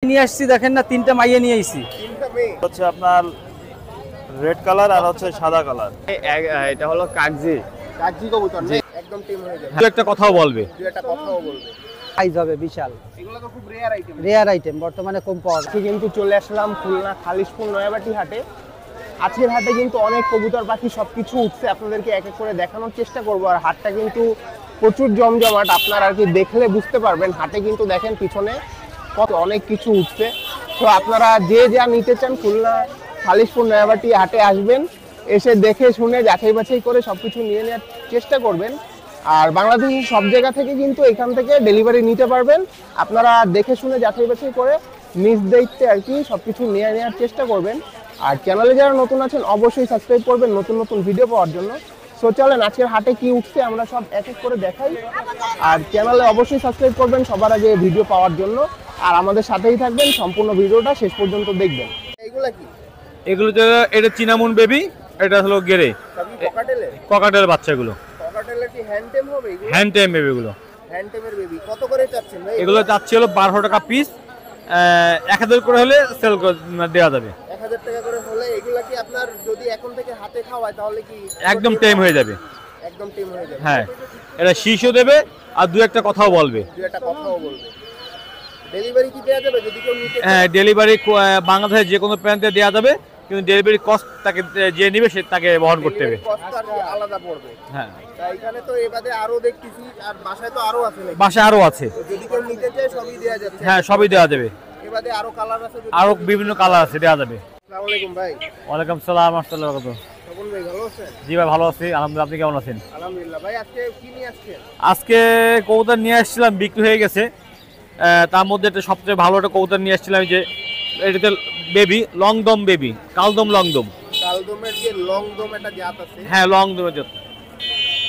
নিয়ে আসছি দেখেন না, 3টা মাইয়া নিয়ে আইছি। হচ্ছে আপনার রেড কালার আর হচ্ছে সাদা কালার। এটা হলো কাগজি কবুতর না, একদম টিম হয়ে যাবে। দু একটা কথাও বলবে। সাইজ হবে বিশাল। এগুলো তো খুব রেয়ার আইটেম। রেয়ার আইটেম, বর্তমানে কম পাওয়া যায়। কিন্তু চলে আসলাম খুলনা খালিশপুর নয়াবাটি হাটে। আজকের হাটে কিন্তু অনেক কবুতর পাখি সবকিছু উঠছে, আপনাদেরকে এক এক করে দেখানোর চেষ্টা করবো। আর হাটটা কিন্তু প্রচুর জমজমাট, আপনারা আর কি দেখলে বুঝতে পারবেন। হাটে কিন্তু দেখেন পিছনে কত অনেক কিছু উঠছে। তো আপনারা যে যা নিতে চান খুলনা খালিশপুর নয়াবাটি হাটে আসবেন, এসে দেখে শুনে যাচাই বাছাই করে সবকিছু নিয়ে নেওয়ার চেষ্টা করবেন। আর বাংলাদেশের সব জায়গা থেকে কিন্তু এখান থেকে ডেলিভারি নিতে পারবেন। আপনারা দেখে শুনে যাচাই বাছাই করে নিজ দায়িত্বে আর কি সবকিছু নিয়ে নেওয়ার চেষ্টা করবেন। আর চ্যানেলে যারা নতুন আছেন অবশ্যই সাবস্ক্রাইব করবেন নতুন নতুন ভিডিও পাওয়ার জন্য। সো চলেন আজকের হাটে কি উঠছে আমরা সব এক এক করে দেখাই। আর চ্যানেলে অবশ্যই সাবস্ক্রাইব করবেন সবার আগে ভিডিও পাওয়ার জন্য। আর আমাদের সাথেই থাকবেন, সম্পূর্ণ ভিডিওটা শেষ পর্যন্ত দেখবেন। এইগুলা কি? এগুলো তো এটা চিনামুন বেবি, এটা হলো গেরে সবই ককাটেলের? ককাটেল বাচ্চাগুলো। ককাটেলের কি হ্যান্ড টেম হবে এগুলো? হ্যান্ড টাইম বেবি এগুলো। হ্যান্ড টেমের বেবি কত করে চাচ্ছেন ভাই? এগুলো যাচ্ছে হলো 1200 টাকা পিস। 1000 করে হলে সেল দেওয়া যাবে। 1000 টাকা করে হলে এগুলা কি আপনার যদি এখন থেকে হাতে খাওয়ায় তাহলে কি একদম টাইম হয়ে যাবে? একদম টিম হয়ে যাবে। হ্যাঁ, এটা শীষও দেবে আর দু একটা কথাও বলবে। দুই একটা কথাও বলবে। ডেলিভারি কি দেয়া যাবে যদি কেউ নিতে চায়? হ্যাঁ, ডেলিভারি বাংলাদেশের যে কোনো প্রান্তে দেওয়া যাবে, কিন্তু ডেলিভারি কস্ট তাকে যে নেবে সে তাকে বহন করতে হবে। কষ্ট আর কি আলাদা পড়বে। হ্যাঁ, তাই এখানে তো এবারে আরো দেখতেছি, আর বাসায় তো আরো আছে নাকি? বাসায় আরও আছে। তো যদি কেউ নিতে চায় সবই দেয়া যাচ্ছে? হ্যাঁ, সবই দেওয়া যাবে। এবারে আরো কালার আছে যদি? আরও বিভিন্ন কালার আছে, দেওয়া যাবে। আসসালামু আলাইকুম ভাই। ওয়ালাইকুম সালাম, আসসালামু আলাইকুম। তপন ভাই ভালো আছেন? জি ভাই, ভালো আছি আলহামদুলিল্লাহ। আপনি কেমন আছেন? আলহামদুলিল্লাহ। ভাই আজকে কি নিয়ে আসছেন? আজকে কবুতর নিয়ে আসছিলাম, বিক্রি হয়ে গেছে। তার মধ্যে একটা সবচেয়ে ভালো একটা কবুতর নিয়ে আসছিলাম, যে এটাতে বেবি লংদম বেবি, কালদম লংদম। কালদমের যে লংদম একটা জাত আছে। হ্যাঁ, লংদমের জাত।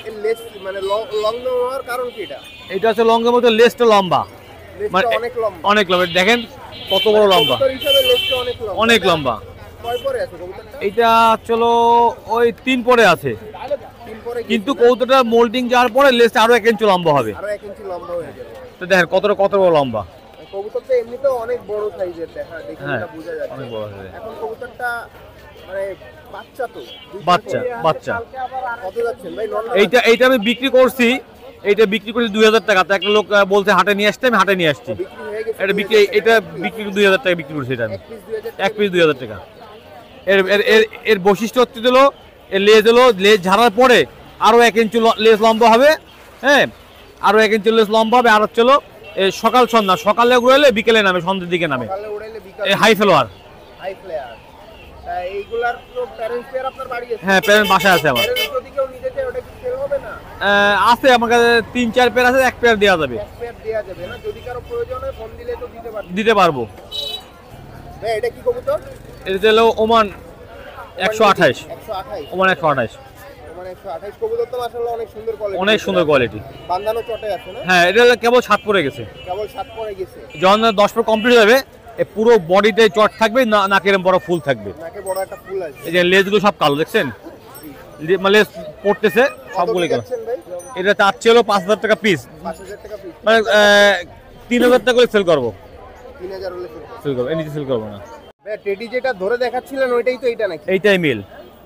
এর লেস মানে লংদম হওয়ার কারণ কি এটা? এটা হচ্ছে লংদম, মধ্যে লেজটা লম্বা, লেসটা অনেক লম্বা। অনেক লম্বা। দেখেন কত বড় লম্বা, কবুতর হিসেবে লেসটা অনেক লম্বা। অনেক লম্বা। কয় পরে আছে কবুতরটা? এটা চলো ওই 3 পরে আছে, তিন পরে কিন্তু কবুতরটা মোল্ডিং যাওয়ার পরে লেজটা আরো 1 ইঞ্চি লম্বা হবে। আরো 1 ইঞ্চি লম্বা হয়ে যাবে। তো দেখেন কত বড় লম্বা। কবুতরটা এমনিতেও অনেক বড় সাইজের, দেখে হ্যাঁ, এটা বোঝা যাচ্ছে। অনেক বড় আছে। এখন কবুতরটা মানে বাচ্চা তো, বাচ্চা। কত যাচ্ছেন ভাই? এইটা আমি বিক্রি করছি, এইটা বিক্রি করছি 2000 টাকা। তো একটা লোক বলছে হাটে নিয়ে আসতে, আমি হাটে নিয়ে আসছি। বিক্রি হয়ে গেছে? এটা বিক্রি 2000 টাকা বিক্রি করছি। এটা আমি এক পিস 2000 এক পিস 2000 টাকা। এর বৈশিষ্ট্য হচ্ছে হলো এর লেজ ঝাড়ার পরে আরো 1 ইঞ্চি লেজ লম্বা হবে। হ্যাঁ, আরো 1 ইঞ্চি লেজ লম্বা হবে। আর হচ্ছে সকাল সন্ধ্যা, সকালে উড়াইলে বিকেলে নামে, সন্ধ্যের দিকে নামে। সকালে উড়াইলে বিকালে এই হাই ফ্লাওয়ার। High flyer. এইগুলার তো প্যারেন্টস পেয়ার আপনার বাড়ি আছে? হ্যাঁ, প্যারেন্ট বাসায় আছে আমার। প্যারেন্টস যদি কেউ নিতে চায় ওটা কি সেল হবে না? আছে আমার কাছে 3-4 পেয়ার আছে, 1 পেয়ার দেওয়া যাবে। এক পেয়ার দেয়া যাবে না? যদি কারো প্রয়োজন হয় ফোন দিলে তো দিতে পারবো। ভাই এটা কি কবুতর? এটা হলো ওমান 128। 128। ওমান 128। মানে 128 কবুতর তো মাশাআল্লাহ অনেক সুন্দর কোয়ালিটি। অনেক সুন্দর কোয়ালিটি। বান্দানো চটে আছে না? হ্যাঁ, এটা হলো কেবল 7 পরে গেছে। কেবল 7 পরে গেছে। যখন 10 পর কমপ্লিট হবে, এই পুরো বডিতে চট থাকবে, নাকের বড় ফুল থাকবে। নাকে বড় একটা ফুল আছে। এই যে লেজগুলো সব কালো দেখছেন, মানে লেজ পড়তেছে সবগুলো কালো। এটা তার ছিল 5000 টাকা পিস, 5000 টাকা পিস। মানে 3000 টাকা করে সেল করবো। 3000 হলে সেল করবো, এর নিচে সেল করবো না। ভাই টেডি যেটা ধরে দেখাচ্ছিলেন ওইটাই তো এটা নাকি? এইটাই মেল,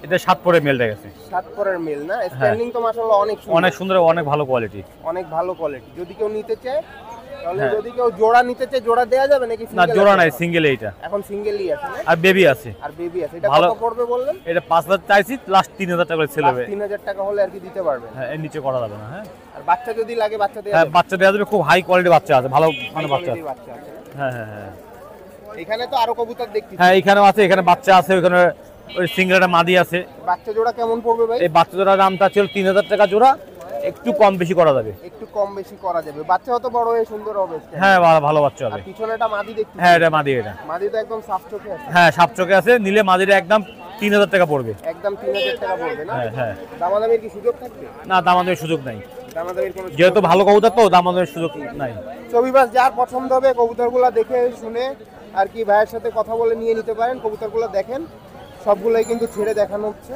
এটা 7 পরে মেলটা গেছে। 7 পরের মেল না? স্ট্যান্ডিং তো মাশাআল্লাহ অনেক সুন্দর। অনেক সুন্দর, অনেক ভালো কোয়ালিটি। অনেক ভালো কোয়ালিটি। যদি কেউ নিতে চায় তাহলে, যদি কেউ জোড়া নিতে চায় জোড়া দেয়া যাবে নাকি? না, জোড়া নাই, সিঙ্গেল এইটা। এখন সিঙ্গেলই আছে না? আর বেবি আছে। আর বেবি আছে। এটা ভালো কত পড়বে বললেন? এটা 5000 চাইছি, লাস্ট 3000 টাকা করে সেল হবে। 3000 টাকা হলে আর কি দিতে পারবেন। হ্যাঁ, এর নিচে করা যাবে না। হ্যাঁ, আর বাচ্চা যদি লাগে বাচ্চা দেয়া হ্যাঁ, যাবে? বাচ্চা দেওয়া যাবে, খুব হাই কোয়ালিটি বাচ্চা আছে, ভালো মানে বাচ্চা আছে। কোয়ালিটির বাচ্চা আছে না? হ্যাঁ হ্যাঁ হ্যাঁ এখানে তো আরো কবুতর দেখছি। হ্যাঁ, এখানেও আছে, এখানে বাচ্চা আছে, ওখানে ওই সিঙ্গেলটা মাদি আছে। বাচ্চা জোড়া কেমন পড়বে ভাই? এই বাচ্চা জোড়ার দামটা ছিল 3000 টাকা জোড়া, একটু কম বেশি করা যাবে। একটু কম বেশি করা যাবে। বাচ্চা তো বড় হয়ে সুন্দর হবে। হ্যাঁ, ভালো বাচ্চা হবে। আর পিছনে একটা মাদি দেখছি। হ্যাঁ, এটা মাদি। এটা মাদি তো একদম সাফ চোখে আছে। হ্যাঁ, সাপ চোখে আছে। নিলে মাদিটা একদম 3000 টাকা পড়বে। একদম 3000 টাকা পড়বে না? হ্যাঁ হ্যাঁ। দামাদামির কি সুযোগ থাকবে? না, দামাদামির সুযোগ নাই, দামাদামির কোনো যেহেতু ভালো কবুতর তো দামাদামির সুযোগ নাই। ছবিবাস যার পছন্দ হবে কবুতরগুলো দেখে শুনে আর কি ভাইয়ের সাথে কথা বলে নিয়ে নিতে পারেন। কবুতরগুলো দেখেন সবগুলোই কিন্তু ছেড়ে দেখানো হচ্ছে।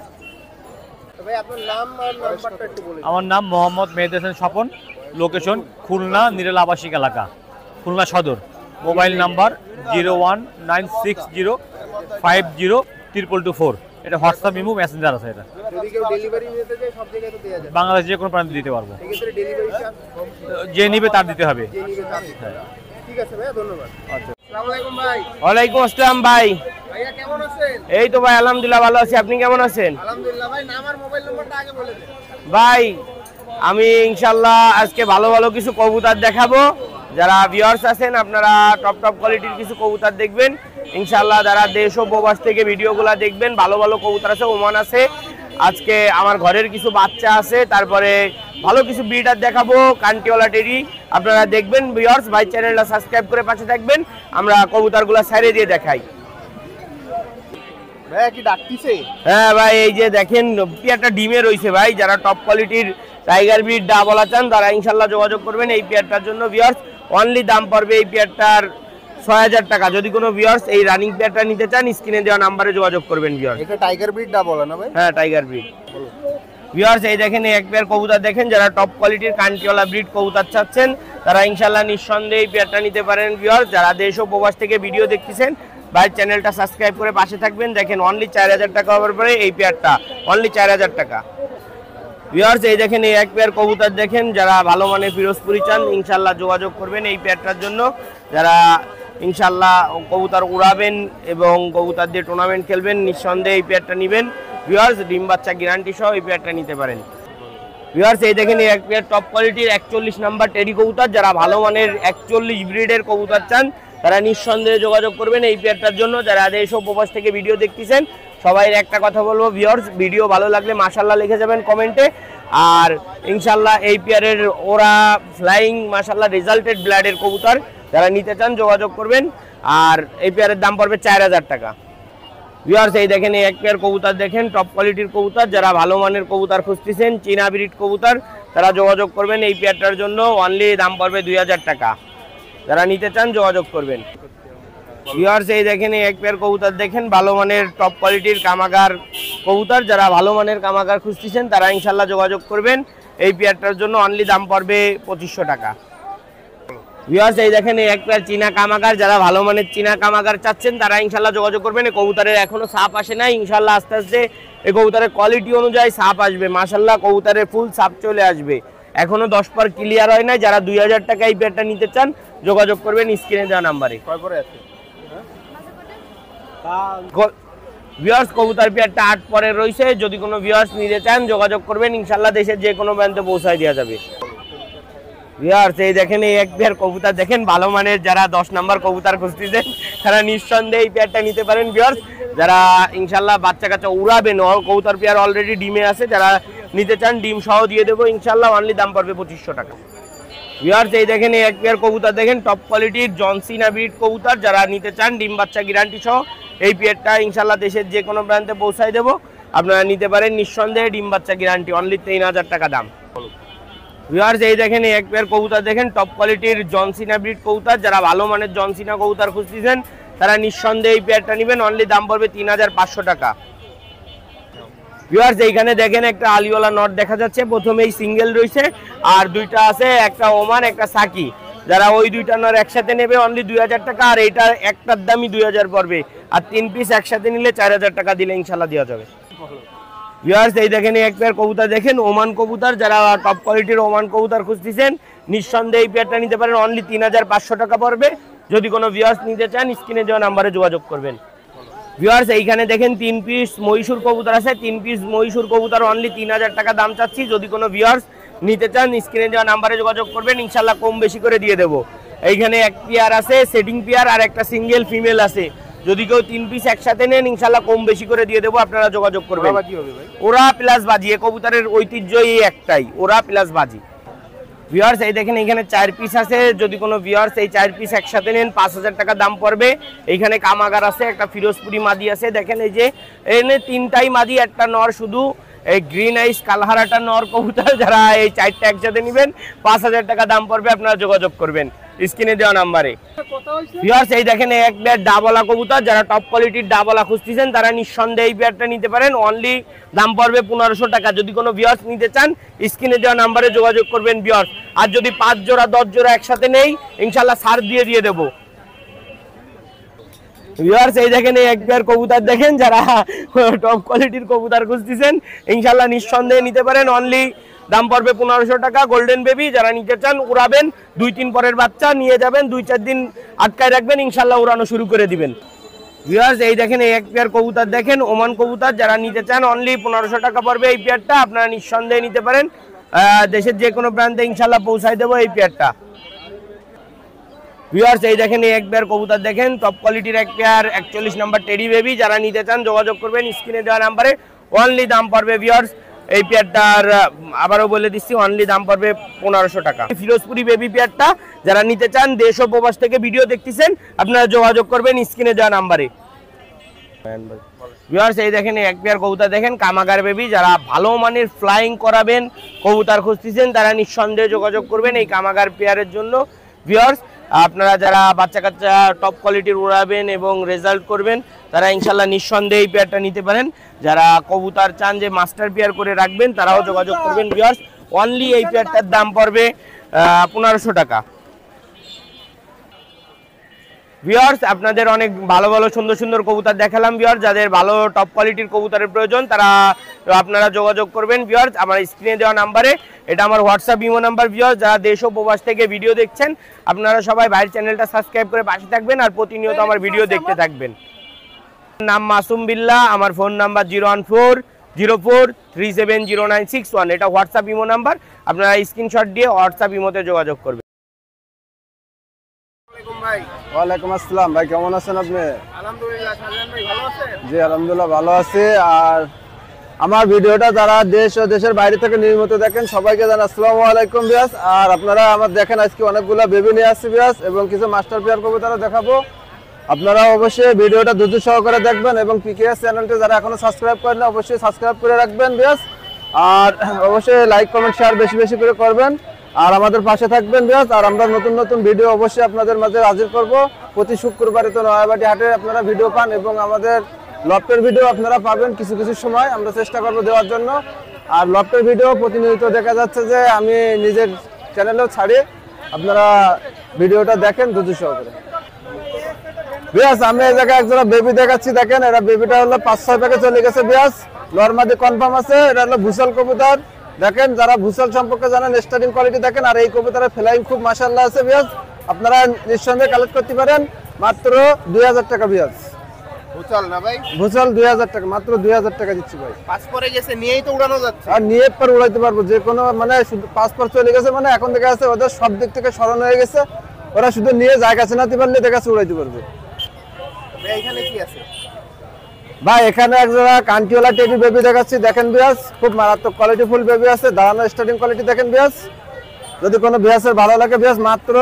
তো ভাই আপনার নাম আর নাম্বারটা একটু বলুন। আমার নাম মোহাম্মদ মেহেদি হাসান স্বপন, লোকেশন খুলনা নিরেল আবাসিক এলাকা, খুলনা সদর। Mobile number 01960502224। এটা হোয়াটসঅ্যাপ ইমো মেসেঞ্জার আছে। এটা যদি কেউ ডেলিভারি নিতে চায় সব জায়গায় তো দেয়া যায়, বাংলাদেশ যে কোনো প্রান্তে দিতে পারবো, এক্ষেত্রে ডেলিভারি চার্জ যে নিবে তার দিতে হবে। যে নিবে তার দিতে হবে। ঠিক আছে ভাইয়া, ধন্যবাদ। আচ্ছা, আসসালামু আলাইকুম ভাই। ওয়ালাইকুম আসসালাম ভাই। ভাইয়া কেমন আছেন? এই তো ভাই আলহামদুলিল্লাহ ভালো আছি, আপনি কেমন আছেন? আলহামদুলিল্লাহ ভাই, নাম আর মোবাইল নাম্বারটা আগে বলে দেন। ভাই আমি ইনশাল্লাহ আজকে ভালো ভালো কিছু কবুতর দেখাবো। যারা ভিউয়ার্স আছেন আপনারা টপ কোয়ালিটির কিছু কবুতর দেখবেন ইনশাল্লাহ। যারা দেশ ও প্রবাস থেকে ভিডিওগুলো দেখবেন, ভালো ভালো কবুতর আছে, ওমান আছে। আজকে আমার ঘরের কিছু বাচ্চা আছে, তারপরে ভালো কিছু ব্রিডার দেখাবো, কান্টিওয়ালা টেরি। আপনারা দেখবেন ভিউয়ার্স, ভাই চ্যানেলটা সাবস্ক্রাইব করে পাশে থাকবেন। আমরা কবুতরগুলো ছেড়ে দিয়ে দেখাই। ভাইয়া কি ডাকতিছে? হ্যাঁ ভাই, এই যে দেখেন পেয়ারটা ডিমে রয়েছে ভাই। যারা টপ কোয়ালিটির টাইগার ব্রিড ডা বলা চান তারা ইনশাল্লাহ যোগাযোগ করবেন এই পেয়ারটার জন্য। ভিউয়ার্স অনলি দাম পড়বে এই পেয়ারটার ৬০০০ টাকা। যদি কোনো ভিউয়ার্স এই রানিং পেয়ারটা নিতে চান স্ক্রিনে দেওয়া নাম্বারে যোগাযোগ করবেন ভিউয়ার্স। এটা টাইগার ব্রিড ডা বলে না ভাই? হ্যাঁ টাইগার ব্রিড। ভিউয়ার্স এই দেখেন এই এক পেয়ার কবুতর দেখেন। যারা টপ কোয়ালিটির কান্টিওয়ালা ব্রিড কবুতর চাচ্ছেন তারা ইনশাল্লাহ নিঃসন্দেহে এই পেয়ারটা নিতে পারেন ভিউয়ার্স। যারা দেশ ও প্রবাস থেকে ভিডিও দেখতেছেন ভাই চ্যানেলটা সাবস্ক্রাইব করে পাশে থাকবেন। দেখেন অনলি ৪০০০ টাকা হওয়ার পরে এই পেয়ারটা অনলি ৪০০০ টাকা। ভিউয়ার্স এই দেখেন এই এক পেয়ার কবুতর দেখেন। যারা ভালো মানের ফিরোজপুরি চান ইনশাল্লাহ যোগাযোগ করবেন এই পেয়ারটার জন্য। যারা ইনশাল্লাহ কবুতর উড়াবেন এবং কবুতর দিয়ে টুর্নামেন্ট খেলবেন নিঃসন্দেহে এই পেয়ারটা নেবেন ভিউয়ার্স। ডিম বাচ্চা গ্যারান্টি সহ এই পেয়ারটা নিতে পারেন ভিউয়ার্স। এই দেখেন এই এক পেয়ার টপ কোয়ালিটির ৪১ নাম্বার টেডি কবুতর। যারা ভালো মানের ৪১ ব্রিডের কবুতর চান তারা নিঃসন্দেহে যোগাযোগ করবেন এই পেয়ারটার জন্য। যারা দেশ ও প্রবাস থেকে ভিডিও দেখতেছেন সবাই একটা কথা বলবো ভিউয়ার্স, ভিডিও ভালো লাগলে মাশাআল্লাহ লিখে যাবেন কমেন্টে। আর ইনশাআল্লাহ এই পেয়ারের ওরা ফ্লাইং মাশাআল্লাহ রেজাল্টেড ব্লাডের কবুতর। যারা নিতে চান যোগাযোগ করবেন। আর এই পেয়ারের দাম পড়বে ৪০০০ টাকা। ভিউয়ার্স এই দেখেন এই এক পেয়ার কবুতর দেখেন টপ কোয়ালিটির কবুতর। যারা ভালো মানের কবুতর খুঁজতেছেন চীনা ব্রিড কবুতর তারা যোগাযোগ করবেন এই পেয়ারটার জন্য। অনলি দাম পড়বে ২০০০ টাকা। যারা নিতে চান যোগাযোগ করবেন ভিউয়ার্স। এই দেখেন এই এক পেয়ার কবুতর দেখেন ভালো মানের টপ কোয়ালিটির কামাগার কবুতর। যারা ভালো মানের কামাগার খুঁজতেছেন তারা ইনশাল্লাহ যোগাযোগ করবেন এই পেয়ারটার জন্য। অনলি দাম পড়বে ২৫০০ টাকা। ভিউয়ার্স এই দেখেন এই এক পেয়ার চীনা কামাগার। যারা ভালো মানের চীনা কামাগার চাচ্ছেন তারা ইনশাল্লাহ যোগাযোগ করবেন। এই কবুতরের এখনো সাপ আসে নাই, ইনশাল্লাহ আস্তে আস্তে এই কবুতরের কোয়ালিটি অনুযায়ী সাপ আসবে মাশাল্লাহ। কবুতরের ফুল সাপ চলে আসবে, এখনো ১০ পার ক্লিয়ার হয় নাই। যারা ২০০০ টাকা এই পেয়ারটা নিতে চান যোগাযোগ করবেন স্ক্রিনে দেওয়া নাম্বারে। কয় করে আছে? ভিউয়ার্স কবুতর পেয়ারটা ৮ পরে রয়েছে। যদি কোনো ভিউয়ার্স নিতে চান যোগাযোগ করবেন ইনশাল্লাহ দেশের যে কোনো প্রান্তে পৌঁছায় দেওয়া যাবে ভিউয়ার্স। এই দেখেন এই এক পেয়ার কবুতর দেখেন ভালো মানের। যারা ১০ নাম্বার কবুতর খুঁজতেছেন তারা নিঃসন্দেহে এই পেয়ারটা নিতে পারেন ভিউয়ার্স। যারা ইনশাল্লাহ বাচ্চা কাচ্চা উড়াবেন, কবুতর পেয়ার অলরেডি ডিমে আছে, যারা নিতে চান ডিম সহ দিয়ে দেবো ইনশাল্লাহ। অনলি দাম পড়বে ২৫০০ টাকা। ভিউয়ার্স এই দেখেন এই এক পেয়ার কবুতর দেখেন টপ কোয়ালিটির জনসিনা ব্রিড কবুতর। যারা নিতে চান ডিম বাচ্চা গ্যারান্টি সহ এই পেয়ারটা ইনশাল্লাহ দেশের যে কোনো প্রান্তে পৌঁছায় দেবো। আপনারা নিতে পারেন নিঃসন্দেহে ডিম বাচ্চা গ্যারান্টি। অনলি ৩০০০ টাকা দাম। ভিউয়ার্স এই দেখেন এই এক পেয়ার কবুতর দেখেন টপ কোয়ালিটির জনসিনা ব্রিড কবুতর। যারা ভালো মানের জনসিনা কবুতর খুঁজতেছেন তারা নিঃসন্দেহে এই পেয়ারটা নেবেন। অনলি দাম পড়বে ৩৫০০ টাকা। ভিউয়ার্স এইখানে দেখেন একটা আলিওয়ালা নট দেখা যাচ্ছে। প্রথমেই সিঙ্গেল রয়েছে আর দুইটা আছে, একটা ওমান একটা সাকি। যারা ওই দুইটা নর একসাথে নেবে অনলি ২০০০ টাকা। আর এইটার একটার দামই ২০০০ পড়বে। আর ৩ পিস একসাথে নিলে ৪০০০ টাকা দিলে ইনশাল্লাহ দেওয়া যাবে ভিউয়ার্স। এই দেখেন এক পেয়ার কবুতর দেখেন ওমান কবুতর। যারা টপ কোয়ালিটির ওমান কবুতর খুঁজতেছেন নিঃসন্দেহে এই পেয়ারটা নিতে পারেন। অনলি ৩৫০০ টাকা পড়বে। যদি কোনো ভিউয়ার্স নিতে চান স্ক্রিনে দেওয়া নাম্বারে যোগাযোগ করবেন ভিউয়ার্স। এইখানে দেখেন ৩ পিস মহীশূর কবুতর আছে। ৩ পিস মহীশূর কবুতর অনলি ৩০০০ টাকা দাম চাচ্ছি। যদি কোনো ভিউয়ার্স নিতে চান স্ক্রিনে দেওয়া নাম্বারে যোগাযোগ করবেন ইনশাল্লাহ কম বেশি করে দিয়ে দেবো। এইখানে এক পেয়ার আছে সেটিং পেয়ার আর একটা সিঙ্গেল ফিমেল আছে। যদি কেউ ৩ পিস একসাথে নেন ইনশাল্লাহ কম বেশি করে দিয়ে দেবো। আপনারা যোগাযোগ করবেন। ওরা প্লাস বাজি, এই কবুতরের ঐতিহ্যই একটাই, ওরা প্লাস বাজি ভিউয়ার্স। এই দেখেন এইখানে ৪ পিস আছে। যদি কোনো ভিউয়ার্স এই ৪ পিস একসাথে নেন ৫০০০ টাকা দাম পড়বে। এইখানে কামাগার আছে, একটা ফিরোজপুরি মাদি আছে। দেখেন এই যে এখানে ৩টাই মাদি, একটা নর শুধু। এই গ্রিন আইস কালহারাটা নর কবুতর। যারা এই ৪টা একসাথে নেবেন ৫০০০ টাকা দাম পড়বে। আপনারা যোগাযোগ করবেন স্ক্রিনে দেওয়া নাম্বারে ভিউয়ার্স। এই দেখেন এক পেয়ার ডাবলা কবুতর। যারা টপ কোয়ালিটির ডাবলা খুঁজতেছেন তারা নিঃসন্দেহে এই পেয়ারটা নিতে পারেন। অনলি দাম পড়বে ১৫০০ টাকা। যদি কোনো ভিউয়ার্স নিতে চান স্ক্রিনে দেওয়া নাম্বারে যোগাযোগ করবেন ভিউয়ার্স। আর যদি ৫ জোড়া ১০ জোড়া একসাথে নেই ইনশাল্লাহ ছাড় দিয়ে দেবো। ভিউয়ার্স এই দেখেন এই এক পেয়ার কবুতর দেখেন, যারা টপ কোয়ালিটির কবুতর খুঁজতেছেন ইনশাল্লাহ নিঃসন্দেহে নিতে পারেন। অনলি দাম পড়বে 1500 টাকা। গোল্ডেন বেবি যারা নিতে চান, উড়াবেন 2-3 পরের বাচ্চা নিয়ে যাবেন, 2-4 দিন আটকায় রাখবেন, ইনশাল্লাহ উড়ানো শুরু করে দিবেন। ভিউয়ার্স এই দেখেন এই এক পেয়ার কবুতর দেখেন, ওমান কবুতর যারা নিতে চান অনলি 1500 টাকা পড়বে এই পেয়ারটা, আপনারা নিঃসন্দেহে নিতে পারেন। দেশের যে কোনো প্রান্তে ইনশাল্লাহ পৌঁছায় দেবো এই পেয়ারটা। ভিউয়ার্স এই দেখেন এই এক পেয়ার কবুতর দেখেন, টপ কোয়ালিটির এক পেয়ার 41 নাম্বার টেডি বেবি, যারা নিতে চান যোগাযোগ করবেন স্ক্রিনে দেওয়া নাম্বারে। অনলি দাম পড়বে ভিউয়ার্স এই পেয়ারটার, আবারও বলে দিচ্ছি, অনলি দাম পড়বে 1500 টাকা। ফিরোজপুরি বেবি পেয়ারটা যারা নিতে চান দেশ ও প্রবাস থেকে ভিডিও দেখতেছেন, আপনারা যোগাযোগ করবেন স্ক্রিনে দেওয়া নাম্বারে। ভিউয়ার্স এই দেখেন এক পেয়ার কবুতর দেখেন, কামাগার বেবি, যারা ভালো মানের ফ্লাইং করাবেন কবুতর খুঁজতেছেন তারা নিঃসন্দেহে যোগাযোগ করবেন এই কামাগার পেয়ারের জন্য। ভিউয়ার্স আপনারা যারা বাচ্চা কাচ্চা টপ কোয়ালিটির উড়াবেন এবং রেজাল্ট করবেন তারা ইনশাল্লাহ নিঃসন্দেহে এই পেয়ারটা নিতে পারেন। যারা কবুতর চান যে মাস্টার পেয়ার করে রাখবেন তারাও যোগাযোগ করবেন। ভিউয়ার্স অনলি এই পেয়ারটার দাম পড়বে 1500 টাকা। ভিউয়ার্স আপনাদের অনেক ভালো ভালো সুন্দর সুন্দর কবুতর দেখালাম। ভিউয়ার্স যাদের ভালো টপ কোয়ালিটির কবুতরের প্রয়োজন তারা আপনারা যোগাযোগ করবেন। ভিউয়ার্স আমার স্ক্রিনে দেওয়া নাম্বারে, এটা আমার হোয়াটসঅ্যাপ ইমো নাম্বার। ভিউয়ার্স যারা দেশ ও প্রবাস থেকে ভিডিও দেখছেন আপনারা সবাই ভাইয়ের চ্যানেলটা সাবস্ক্রাইব করে পাশে থাকবেন আর প্রতিনিয়ত আমার ভিডিও দেখতে থাকবেন। নাম মাসুম বিল্লাহ, আমার ফোন নাম্বার 01404370961। এটা হোয়াটসঅ্যাপ ইমো নাম্বার, আপনারা স্ক্রিনশট দিয়ে হোয়াটসঅ্যাপ ইমোতে যোগাযোগ করবেন। ওয়ালাইকুম আসসালাম ভাই, কেমন আছেন আপনি? আলহামদুলিল্লাহ, শাহজাহান ভাই ভালো আছেন? জি আলহামদুলিল্লাহ ভালো আছি। আর আমার ভিডিওটা যারা দেশ ও দেশের বাইরে থেকে নিয়মিত দেখেন সবাইকে জানাই আসসালামু আলাইকুম বিয়াস। আর আপনারা আমার দেখেন আজকে অনেকগুলো বেবি নিয়ে আসছি বিয়াস, এবং কিছু মাস্টার পেয়ার কবুতরও দেখাবো। আপনারা অবশ্যই ভিডিওটা ধৈর্য সহকারে দেখবেন এবং পিকেএস চ্যানেলটি যারা এখনো সাবস্ক্রাইব করেন অবশ্যই সাবস্ক্রাইব করে রাখবেন বিয়াস। আর অবশ্যই লাইক কমেন্ট শেয়ার বেশি বেশি করে করবেন আর আমাদের পাশে থাকবেন বিয়াস। আর আমরা নতুন নতুন ভিডিও অবশ্যই আপনাদের মাঝে হাজির করব। প্রতি শুক্রবারে তো নয়াবাটি হাটে আপনারা ভিডিও পান এবং আমাদের লফটের ভিডিও আপনারা পাবেন কিছু কিছু সময়, আমরা চেষ্টা করব দেওয়ার জন্য। আর লফটের ভিডিও প্রতিনিয়ত দেখা যাচ্ছে যে আমি নিজের চ্যানেলেও ছাড়ি, আপনারা ভিডিওটা দেখেন ধৈর্য সহকারে বিয়াস। আমি এই জায়গায় একজোড়া বেবি দেখাচ্ছি, দেখেন এটা বেবিটা হলো 5-6 প্যাকে চলে গেছে বিয়াস, নরমাদি কনফার্ম আছে। এটা হলো ভুসাল কবুতর, দেখেন যারা ভুসাল সম্পর্কে জানেন স্টার্টিং কোয়ালিটি দেখেন। আর এই কবুতরের ফ্লাইং খুব মাশাআল্লাহ আছে বিয়াস, আপনারা নিঃসন্দেহে কালেক্ট করতে পারেন মাত্র 2000 টাকা বিয়াস। ভুসাল না ভাই? ভুসাল 2000 টাকা, মাত্র 2000 টাকা দিচ্ছি ভাই। পাস পরে গেছে নিয়েই তো উড়ানো যাচ্ছে। আর নিয়ে পর উড়াইতে পারবো যে কোনো, মানে শুধু পাসপোর্ট চলে গেছে মানে এখন থেকে আছে ওদের সব দিক থেকে স্মরণ হয়ে গেছে, ওরা শুধু নিয়ে জায়গা চেনাতে পারলে দেখা যাচ্ছে উড়াইতে পারবে। এখানে কি আছে ভাই? এখানে একজোড়া কান্টিওলা টেডি বেবি দেখাচ্ছি, দেখেন বিয়াস খুব মারাত্মক কোয়ালিটি ফুল বেবি আছে, দাঁড়ানো স্টার্টিং কোয়ালিটি দেখেন বিয়াস। যদি কোনো বিয়াসের ভালো লাগে বিয়াস মাত্র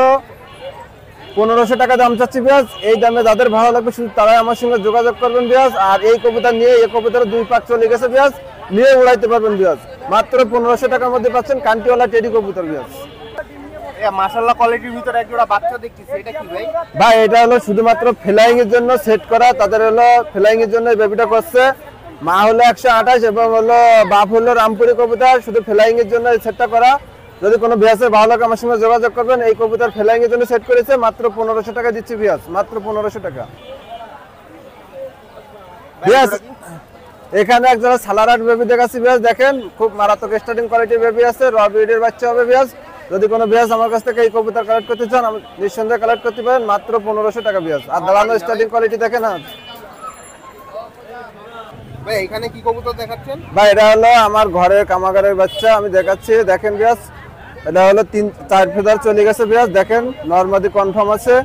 1500 টাকা দাম চাচ্ছি বিয়াস। এই দামে যাদের ভালো লাগবে শুধু তারাই আমার সঙ্গে যোগাযোগ করবেন বিয়াস। আর এই কবুতর নিয়ে, এই কবুতরের 2 পাক চলে গেছে বিয়াস, নিয়ে উড়াইতে পারবেন বিয়াস। মাত্র 1500 টাকার মধ্যে পাচ্ছেন কান্টিওলা টেডি কবুতর বিয়াস। মাশাআল্লাহ কোয়ালিটির ভিতরে একটা বাচ্চা দেখতেছি, এটা কি ভাই? ভাই এটা হলো শুধুমাত্র ফ্লাইং এর জন্য সেট করা, তাদের হলো ফ্লাইং এর জন্য এই বেবিটা করছে। মা হলো 128 এবং হলো বাপ হলো রামপুরি কবুতর, শুধু ফ্লাইং এর জন্য এই সেটটা করা। যদি কোনো বিয়াসের ভালো লাগে আমার সঙ্গে যোগাযোগ করবেন। এই কবুতর ফ্লাইং এর জন্য সেট করেছে, মাত্র 1500 টাকা দিচ্ছি বিয়াস, মাত্র 1500 টাকা বিয়াস। এখানে একজোড়া সালারাট বেবি দেখাচ্ছি বিয়াস, দেখেন খুব মারাত্মক স্টার্টিং কোয়ালিটির বেবি আছে, র ব্রিডের বাচ্চা হবে বিয়াস। যদি কোনো বিয়াস আমার কাছ থেকে এই কবুতর কালেক্ট করতে চান আমি নিঃসন্দেহে কালেক্ট করতে পারেন, মাত্র 1500 টাকা বিয়াস। আর দাঁড়ানো স্টার্টিং কোয়ালিটি দেখেন। ভাই এখানে কি কবুতর দেখাচ্ছেন? ভাই এটা হলো আমার ঘরের কামাগারের বাচ্চা আমি দেখাচ্ছি, দেখেন বিয়াস। এটা হলো 3-4 ফেদার চলে গেছে বিয়াস, দেখেন নরমাদি কনফার্ম আছে,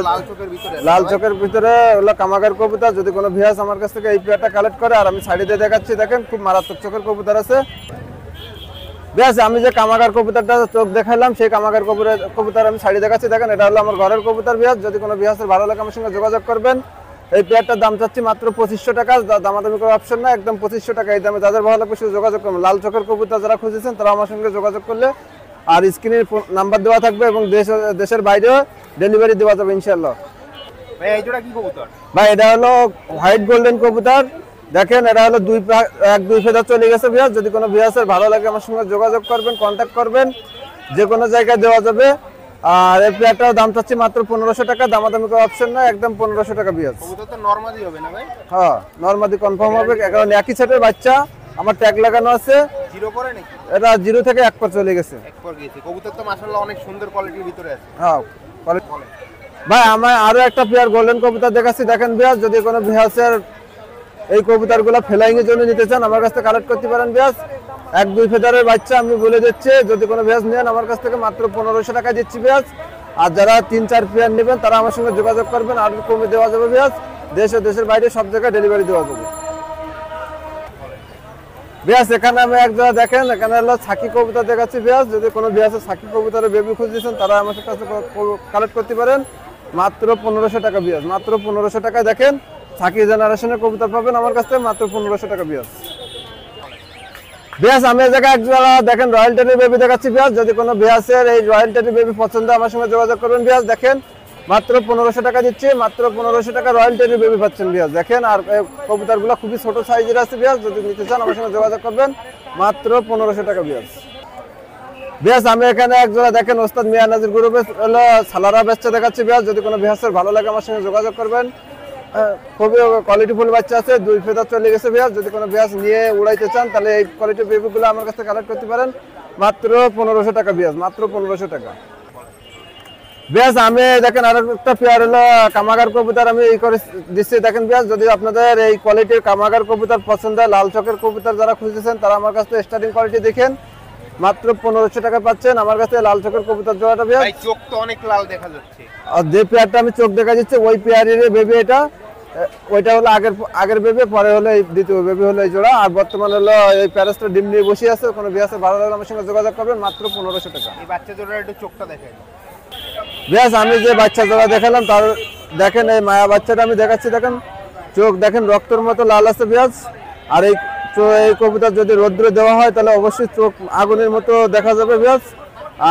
লাল চোখের ভিতরে, লাল চোখের ভিতরে হলো কামাগার কবুতর। যদি কোনো বিয়াস আমার কাছ থেকে এই পেয়ারটা কালেক্ট করে আর আমি সাইডে দিয়ে দেখাচ্ছি, দেখেন খুব মারাত্মক চোখের কবুতর আছে বিয়াস। আমি যে কামাগার কবুতরটা চোখ দেখাইলাম সেই কামাগার কবুতর আমি সাইডে দেখাচ্ছি, দেখেন এটা হলো আমার ঘরের কবুতর বিয়াস। যদি কোনো বিয়াসের ভালো লাগে আমার সঙ্গে যোগাযোগ করবেন। এই পেয়ারটার দাম চাচ্ছি মাত্র 2500 টাকা, দামাদামি করার অপশন না, একদম 2500 টাকা। এই দামে যাদের ভালো লাগবে শুধু যোগাযোগ করবেন। লাল চোখের কবুতর যারা খুঁজেছেন তারা আমার সঙ্গে যোগাযোগ করলে, আর স্ক্রিনে নাম্বার দেওয়া থাকবে এবং দেশের বাইরেও ডেলিভারি দেওয়া যাবে ইনশাআল্লাহ। ভাই এই জোড়া কি কবুতর? ভাই এটা হলো হোয়াইট গোল্ডেন কবুতর, দেখেন এটা হলো 1-2 ফেদার চলে গেছে বিয়াস। যদি কোনো বিয়াসের ভালো লাগে আমার সঙ্গে যোগাযোগ করবেন, কন্ট্যাক্ট করবেন, যে কোনো জায়গায় দেওয়া যাবে। আর এই পেয়ারটার দাম চাচ্ছি মাত্র 1500 টাকা, দামাদামি করার অপশন না, একদম 1500 টাকা বিয়াস। কবুতর তো নরমালি হবে না ভাই? হ্যাঁ নরমালি কনফার্ম হবে, কারণ একই সেটের বাচ্চা, আমার ট্যাগ লাগানো আছে। জিরো পরে নাকি? এটা 0 থেকে 1 পর চলে গেছে। 1 পর গেছে। কবুতর তো মাশাআল্লাহ অনেক সুন্দর কোয়ালিটির ভিতরে আছে। হ্যাঁ ভাই, আমার আরো একটা পেয়ার গোল্ডেন কবুতর দেখাচ্ছি, দেখেন বিয়াস। যদি কোনো বিয়াসের এই কবুতরগুলো ফ্লাইং এর জন্য নিতে চান, আমার কাছ থেকে কালেক্ট করতে পারেন বিয়াস। 1-2 ফেদারের বাচ্চা আমি বলে দিচ্ছি, যদি কোনো বিয়াস নেন আমার কাছ থেকে মাত্র 1500 টাকা দিচ্ছি বিয়াস। আর যারা 3-4 পেয়ার নেবেন তারা আমার সঙ্গে যোগাযোগ করবেন, আর কমে দেওয়া যাবে বিয়াস। দেশ ও দেশের বাইরে সব জায়গায় ডেলিভারি দেওয়া যাবে বিয়াস। এখানে আমি এক জায়গা দেখেন, এখানে হলো ছাকি কবুতর দেখাচ্ছি বিয়াস। যদি কোনো বিয়াসের ছাকি কবুতরের বেবি খুঁজছেন তারা আমার কাছে কালেক্ট করতে পারেন, মাত্র 1500 টাকা বিয়াস। মাত্র 1500 টাকায় দেখেন ছাকি জেনারেশনের কবুতর পাবেন আমার কাছে, মাত্র 1500 টাকা বিয়াস। বিয়াস আমি এই জায়গায় এক জায়গা দেখেন রয়্যাল টেডি বেবি দেখাচ্ছি বিয়াস। যদি কোনো বিয়াসের এই রয়্যাল টেডি বেবি পছন্দ আমার সঙ্গে যোগাযোগ করবেন বিয়াস। দেখেন মাত্র 1500 টাকা দিচ্ছি, মাত্র 1500 টাকা রয়্যাল টেডি বেবি পাচ্ছেন বিয়াস। দেখেন আর কবুতরগুলো খুবই ছোট সাইজের আছে বিয়াস, যদি নিতে চান আমার সঙ্গে যোগাযোগ করবেন, মাত্র 1500 টাকা বিয়াস। বিয়াস আমি এখানে এক জোড়া দেখেন ওস্তাদ মিয়া নাজির গ্রুপে হলো সালারা বাচ্চা দেখাচ্ছি বিয়াস। যদি কোনো বিয়াসের ভালো লাগে আমার সঙ্গে যোগাযোগ করবেন, খুবই কোয়ালিটিফুল বাচ্চা আছে, 2 ফেদার চলে গেছে বিয়াস। যদি কোনো বিয়াস নিয়ে উড়াইতে চান তাহলে এই কোয়ালিটির বেবিগুলো আমার কাছে কালেক্ট করতে পারেন, মাত্র 1500 টাকা বিয়াস, মাত্র 1500 টাকা বিয়াস। আমি দেখেন আর একটা পেয়ার হলো কামাগার কবুতর আমি এই করে দিচ্ছি, দেখেন বিয়াস। যদি আপনাদের এই কোয়ালিটির কামাগার কবুতর পছন্দ হয়, লাল চকের কবুতর যারা খুঁজতেছেন তারা আমার কাছে স্টার্টিং কোয়ালিটি দেখেন, মাত্র 1500 টাকা পাচ্ছেন আমার কাছে লাল চকের কবুতর জোড়াটা বিয়াস। ভাই চোখ তো অনেক লাল দেখা যাচ্ছে। আর যে পেয়ারটা আমি চোখ দেখা যাচ্ছে ওই পেয়ারের বেবি এটা, ওইটা হলো আগের বেবি, পরে হলো এই দ্বিতীয় বেবি হলো এই জোড়া। আর বর্তমানে হলো এই প্যারেসটা ডিম নিয়ে বসে আছে, কোনো বিয়াসের ভালো লাগলে আমার সঙ্গে যোগাযোগ করবেন, মাত্র 1500 টাকা। এই বাচ্চা জোড়ার একটু চোখটা দেখেন বিয়াস। আমি যে বাচ্চা জোড়া দেখালাম তার দেখেন এই মায়া বাচ্চাটা আমি দেখাচ্ছি, দেখেন চোখ দেখেন রক্তের মতো লাল আছে বিয়াস। আর এই কবুতর যদি রোদ্রে দেওয়া হয় তাহলে অবশ্যই চোখ আগুনের মতো দেখা যাবে বিয়াস।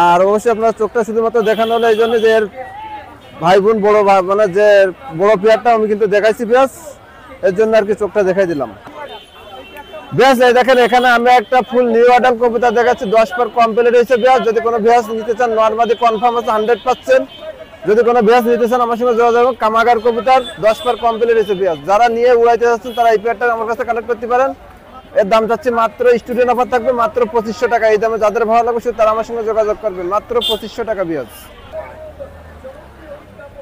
আর অবশ্যই আপনার চোখটা শুধুমাত্র দেখানো হলো এই জন্য যে এর ভাই বোন বড় মানে যে বড় পেয়ারটা আমি কিন্তু দেখাইছি বিয়াস, এর জন্য আর কি চোখটা দেখাই দিলাম বিয়াস। এই দেখেন এখানে আমি একটা ফুল নিউ অর্ডার কবুতর দেখাচ্ছি, 10 পর কমপ্লিট হয়েছে বিয়াস। যদি কোনো বিয়াস নিতে চান নরমালি কনফার্ম আছে 100%। যদি কোনো বিয়াস নিতে চান আমার সঙ্গে যোগাযোগ, কামাগার কবুতর 10 পর কমপ্লিট হয়েছে বিয়াস। যারা নিয়ে উড়াইতে যাচ্ছেন তারা এই পেয়ারটা আমার কাছে কালেক্ট করতে পারেন। এর দাম চাচ্ছি মাত্র স্টুডেন্ট অফার থাকবে মাত্র 2500 টাকা। এই দামে যাদের ভালো লাগবে তারা আমার সঙ্গে যোগাযোগ করবেন, মাত্র 2500 টাকা বিয়াস।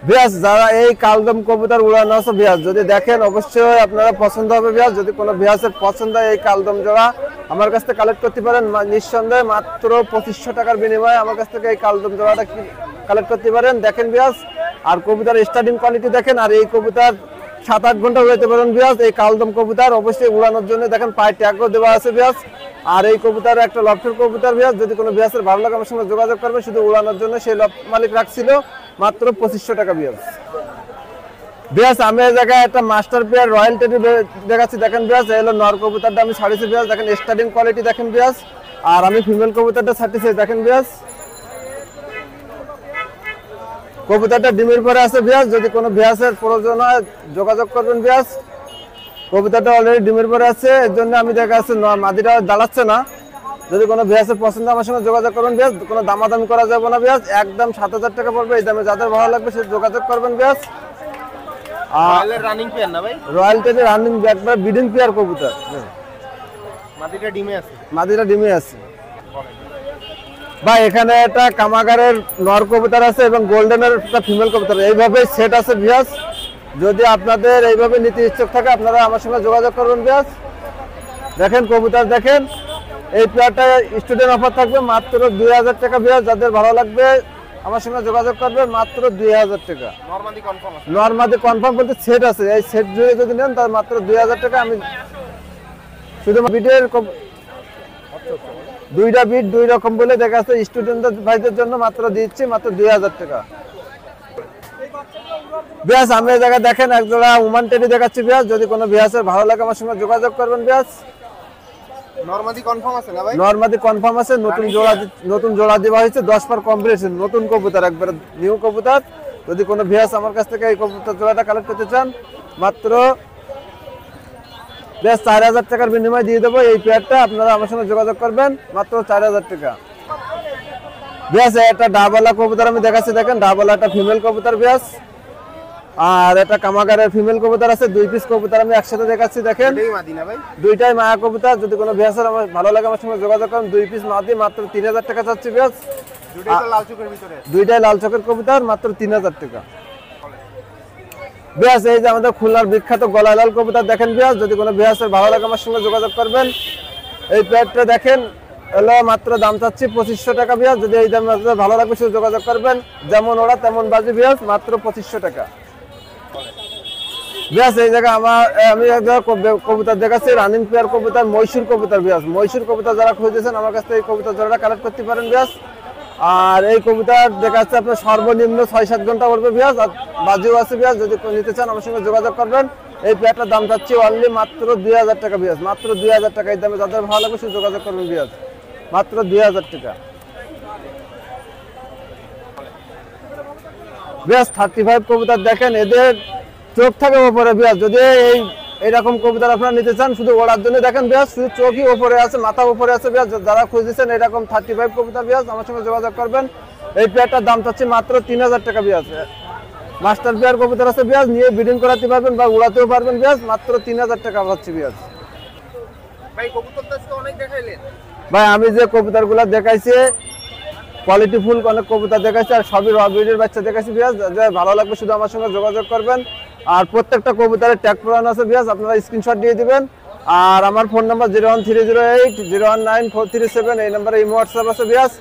বিয়াস যারা এই কালদম কবুতর উড়ানো আছে বিয়াস, যদি দেখেন অবশ্যই আপনারা পছন্দ হবে বিয়াস। যদি কোনো বিয়াসের পছন্দ হয় এই কালদম জোড়া আমার কাছ থেকে কালেক্ট করতে পারেন, নিঃসন্দেহে মাত্র 2500 টাকার বিনিময়ে আমার কাছ থেকে এই কালদম জোড়াটা কালেক্ট করতে পারেন। দেখেন বিয়াস, আর কবুতর স্টার্টিং কোয়ালিটি দেখেন। আর এই কবুতর 7-8 ঘন্টা উড়াইতে পারেন বিয়াস। এই কালদম কবুতর অবশ্যই উড়ানোর জন্য দেখেন পায়ে ট্যাগও দেওয়া আছে বিয়াস। আর এই কবুতর একটা লফটের কবুতর বিয়াস। যদি কোনো বিয়াসের ভালো লাগে আমার সঙ্গে যোগাযোগ করবে, শুধু উড়ানোর জন্য সেই লফট মালিক রাখছিল, মাত্র 2500 টাকা বিয়াস। বিয়াস আমি এই জায়গায় একটা মাস্টার পেয়ার রয়্যাল টেডি দেখাচ্ছি, দেখেন বিয়াস। এই হলো নর কবুতরটা আমি ছাড়িয়েছি বিয়াস, দেখেন স্টার্টিং কোয়ালিটি দেখেন বিয়াস। আর আমি ফিমেল কবুতরটা ছাড়তেছি, দেখেন বিয়াস। কবুতরটা ডিমের পরে আছে বিয়াস। যদি কোনো বিয়াসের প্রয়োজন হয় যোগাযোগ করবেন বিয়াস। কবুতরটা অলরেডি ডিমের পরে আছে, এর জন্য আমি দেখা যাচ্ছে মাদিটা দাঁড়াচ্ছে না। যদি কোনো বিয়াসের পছন্দ আমার সঙ্গে যোগাযোগ করবেন বিয়াস। কোনো দামাদামি করা যাবে না বিয়াস, একদম 7000 টাকা পড়বে এই দামে। যাদের ভালো লাগবে সে যোগাযোগ করবেন বিয়াস। আর রানিং পেয়ার না ভাই? রয়্যাল টেডি রানিং একবার ব্রিডিং পেয়ার কবুতর, মাদিটা ডিমে আছে, মাদিটা ডিমে আছে ভাই। এখানে একটা কামাগারের নর কবুতর আছে এবং গোল্ডেনের একটা ফিমেল কবুতর, এইভাবে সেট আছে বিয়াস। যদি আপনাদের এইভাবে নিতে ইচ্ছুক থাকে আপনারা আমার সঙ্গে যোগাযোগ করবেন বিয়াস। দেখেন কবুতর দেখেন, এই পেয়ারটা স্টুডেন্ট অফার থাকবে মাত্র 2000 টাকা বিয়াস। যাদের ভালো লাগবে আমার সঙ্গে যোগাযোগ করবে, মাত্র 2000 টাকা। নরমালি কনফার্ম আছে? নরমালি কনফার্ম বলতে সেট আছে, এই সেট জুড়ে যদি নেন তার মাত্র 2000 টাকা। আমি শুধু বিটের 2টা বিট 2 রকম বলে দেখা যাচ্ছে স্টুডেন্টদের ভাইদের জন্য মাত্র দিচ্ছি মাত্র 2000 টাকা বিয়াস। আমি এই জায়গায় দেখেন এক জোড়া উমান টেডি দেখাচ্ছি বিয়াস। যদি কোনো বিয়াসের ভালো লাগে আমার সঙ্গে যোগাযোগ করবেন বিয়াস। নরমালি কনফার্ম আছে না ভাই? নরমালি কনফার্ম আছে, নতুন জোড়া দেওয়া হয়েছে, 10 পর কম্পিটিশন, নতুন কবুতর একবার নিউ কবুতর। যদি কোনো বিয়াস আমার কাছ থেকে এই কবুতর জোড়াটা কালেক্ট করতে চান মাত্র বেশ 4000 টাকার বিনিময়ে দিয়ে দেবো এই পেয়ারটা। আপনারা আমার সঙ্গে যোগাযোগ করবেন, মাত্র 4000 টাকা বিয়াস একটা ডাবলা কবুতর আমি দেখাচ্ছি, দেখেন ডাবলা একটা ফিমেল কবুতর বিয়াস, আর একটা কামাগারের ফিমেল কবুতর আছে। 2 পিস কবুতর আমি একসাথে দেখাচ্ছি, দেখেন দুইটাই মায়া কবুতর। যদি কোনো বিয়াসের আমার ভালো লাগে আমার সঙ্গে যোগাযোগ করেন। 2 পিস মাদি মাত্র 3000 টাকা চাচ্ছি বিয়াস। দুইটাই লাল চোখের কবুতর মাত্র 3000 টাকা বিয়াস। এই যে আমাদের খুলনার বিখ্যাত গলায় লাল কবুতর দেখেন বিয়াস, যদি কোনো বিয়াসের ভালো লাগে আমার সঙ্গে যোগাযোগ করবেন। এই প্লেটটা দেখেন হলো মাত্র দাম চাচ্ছি 2500 টাকা বিয়াস। যদি এই দাম ভালো লাগবে শুধু যোগাযোগ করবেন, যেমন ওরা তেমন বাজি বিয়াস, মাত্র 2500 টাকা বিয়াস। এই জায়গায় আমি এক জায়গায় কবুতর দেখাচ্ছি, রানিং পেয়ার কবুতর, মহীশূর কবুতর বিয়াস। মহীশূর কবুতর যারা খুঁজেছেন আমার কাছ থেকে এই কবুতর জোড়াটা কালেক্ট করতে পারেন বিয়াস। আর এই কবুতর দেখাচ্ছে আপনার সর্বনিম্ন 6-7 ঘন্টা উঠবে বিয়াস, আর বাজিও আছে বিয়াস। যদি নিতে চান আমার সঙ্গে যোগাযোগ করবেন। এই প্লেটটার দাম চাচ্ছি অনলি মাত্র 2000 টাকা বিয়াস, মাত্র 2000 টাকা। এই দামে যাদের ভালো লাগবে শুধু যোগাযোগ করবেন বিয়াস, মাত্র 2000 টাকা বিয়াস। 35 কবুতর দেখেন, এদের চোখ থাকে ওপরে বিয়াস। যদি এইরকম কবুতর আপনারা নিতে চান শুধু ওড়ার জন্য দেখেন বিয়াস, শুধু চোখই ওপরে আছে, মাথা উপরে আছে বিয়াস। যারা খুঁজেছেন এরকম 35 কবুতর বিয়াস আমার সঙ্গে যোগাযোগ করবেন। এই পেয়ারটার দাম চাচ্ছি মাত্র 3000 টাকা বিয়াস। মাস্টার পেয়ার কবুতর আছে বিয়াস, নিয়ে ব্রিডিং করাতে পারবেন বা উড়াতেও পারবেন বিয়াস, মাত্র 3000 টাকা পাচ্ছি বিয়াস। ভাই আমি যে কবুতরগুলো দেখাইছি কোয়ালিটি ফুল অনেক কবুতর দেখাইছি, আর সবই র ব্রিডের বাচ্চা দেখাইছি বিয়াস। ভালো লাগবে শুধু আমার সঙ্গে যোগাযোগ করবেন। আর প্রত্যেকটা কবুতরের ট্যাগ পুরানো আছে বিয়াস, আপনারা স্ক্রিনশট দিয়ে দিবেন। আর আমার ফোন নাম্বার 01308 019 437, এই নাম্বারে ইমো হোয়াটসঅ্যাপ আছে বিয়াস।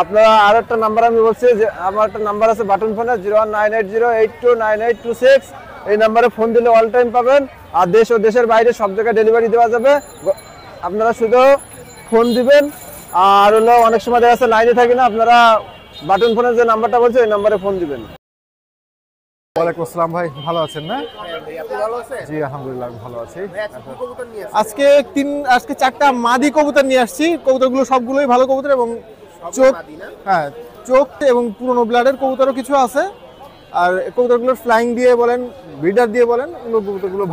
আপনারা আর একটা নাম্বার আমি বলছি যে আমার একটা নাম্বার আছে বাটন ফোনে 01980829826, এই নাম্বারে ফোন দিলে অল টাইম পাবেন। আর দেশ ও দেশের বাইরে সব জায়গায় ডেলিভারি দেওয়া যাবে, আপনারা শুধু ফোন দিবেন। আর হলো অনেক সময় দেখা যাচ্ছে লাইনে থাকি না, আপনারা বাটন ফোনের যে নাম্বারটা বলছে ওই নাম্বারে ফোন দিবেন। ওয়ালাইকুম আসসালাম ভাই, ভালো আছেন না? জি আলহামদুলিল্লাহ ভালো আছি। আজকে 4টা মাদি কবুতর নিয়ে আসছি। কবুতরগুলো সবগুলোই ভালো কবুতর এবং চোখ, হ্যাঁ চোখ এবং পুরনো ব্লাডের কবুতরও কিছু আছে। আর কবুতরগুলোর ফ্লাইং দিয়ে বলেন, ব্রিডার দিয়ে বলেন, কবুতরগুলো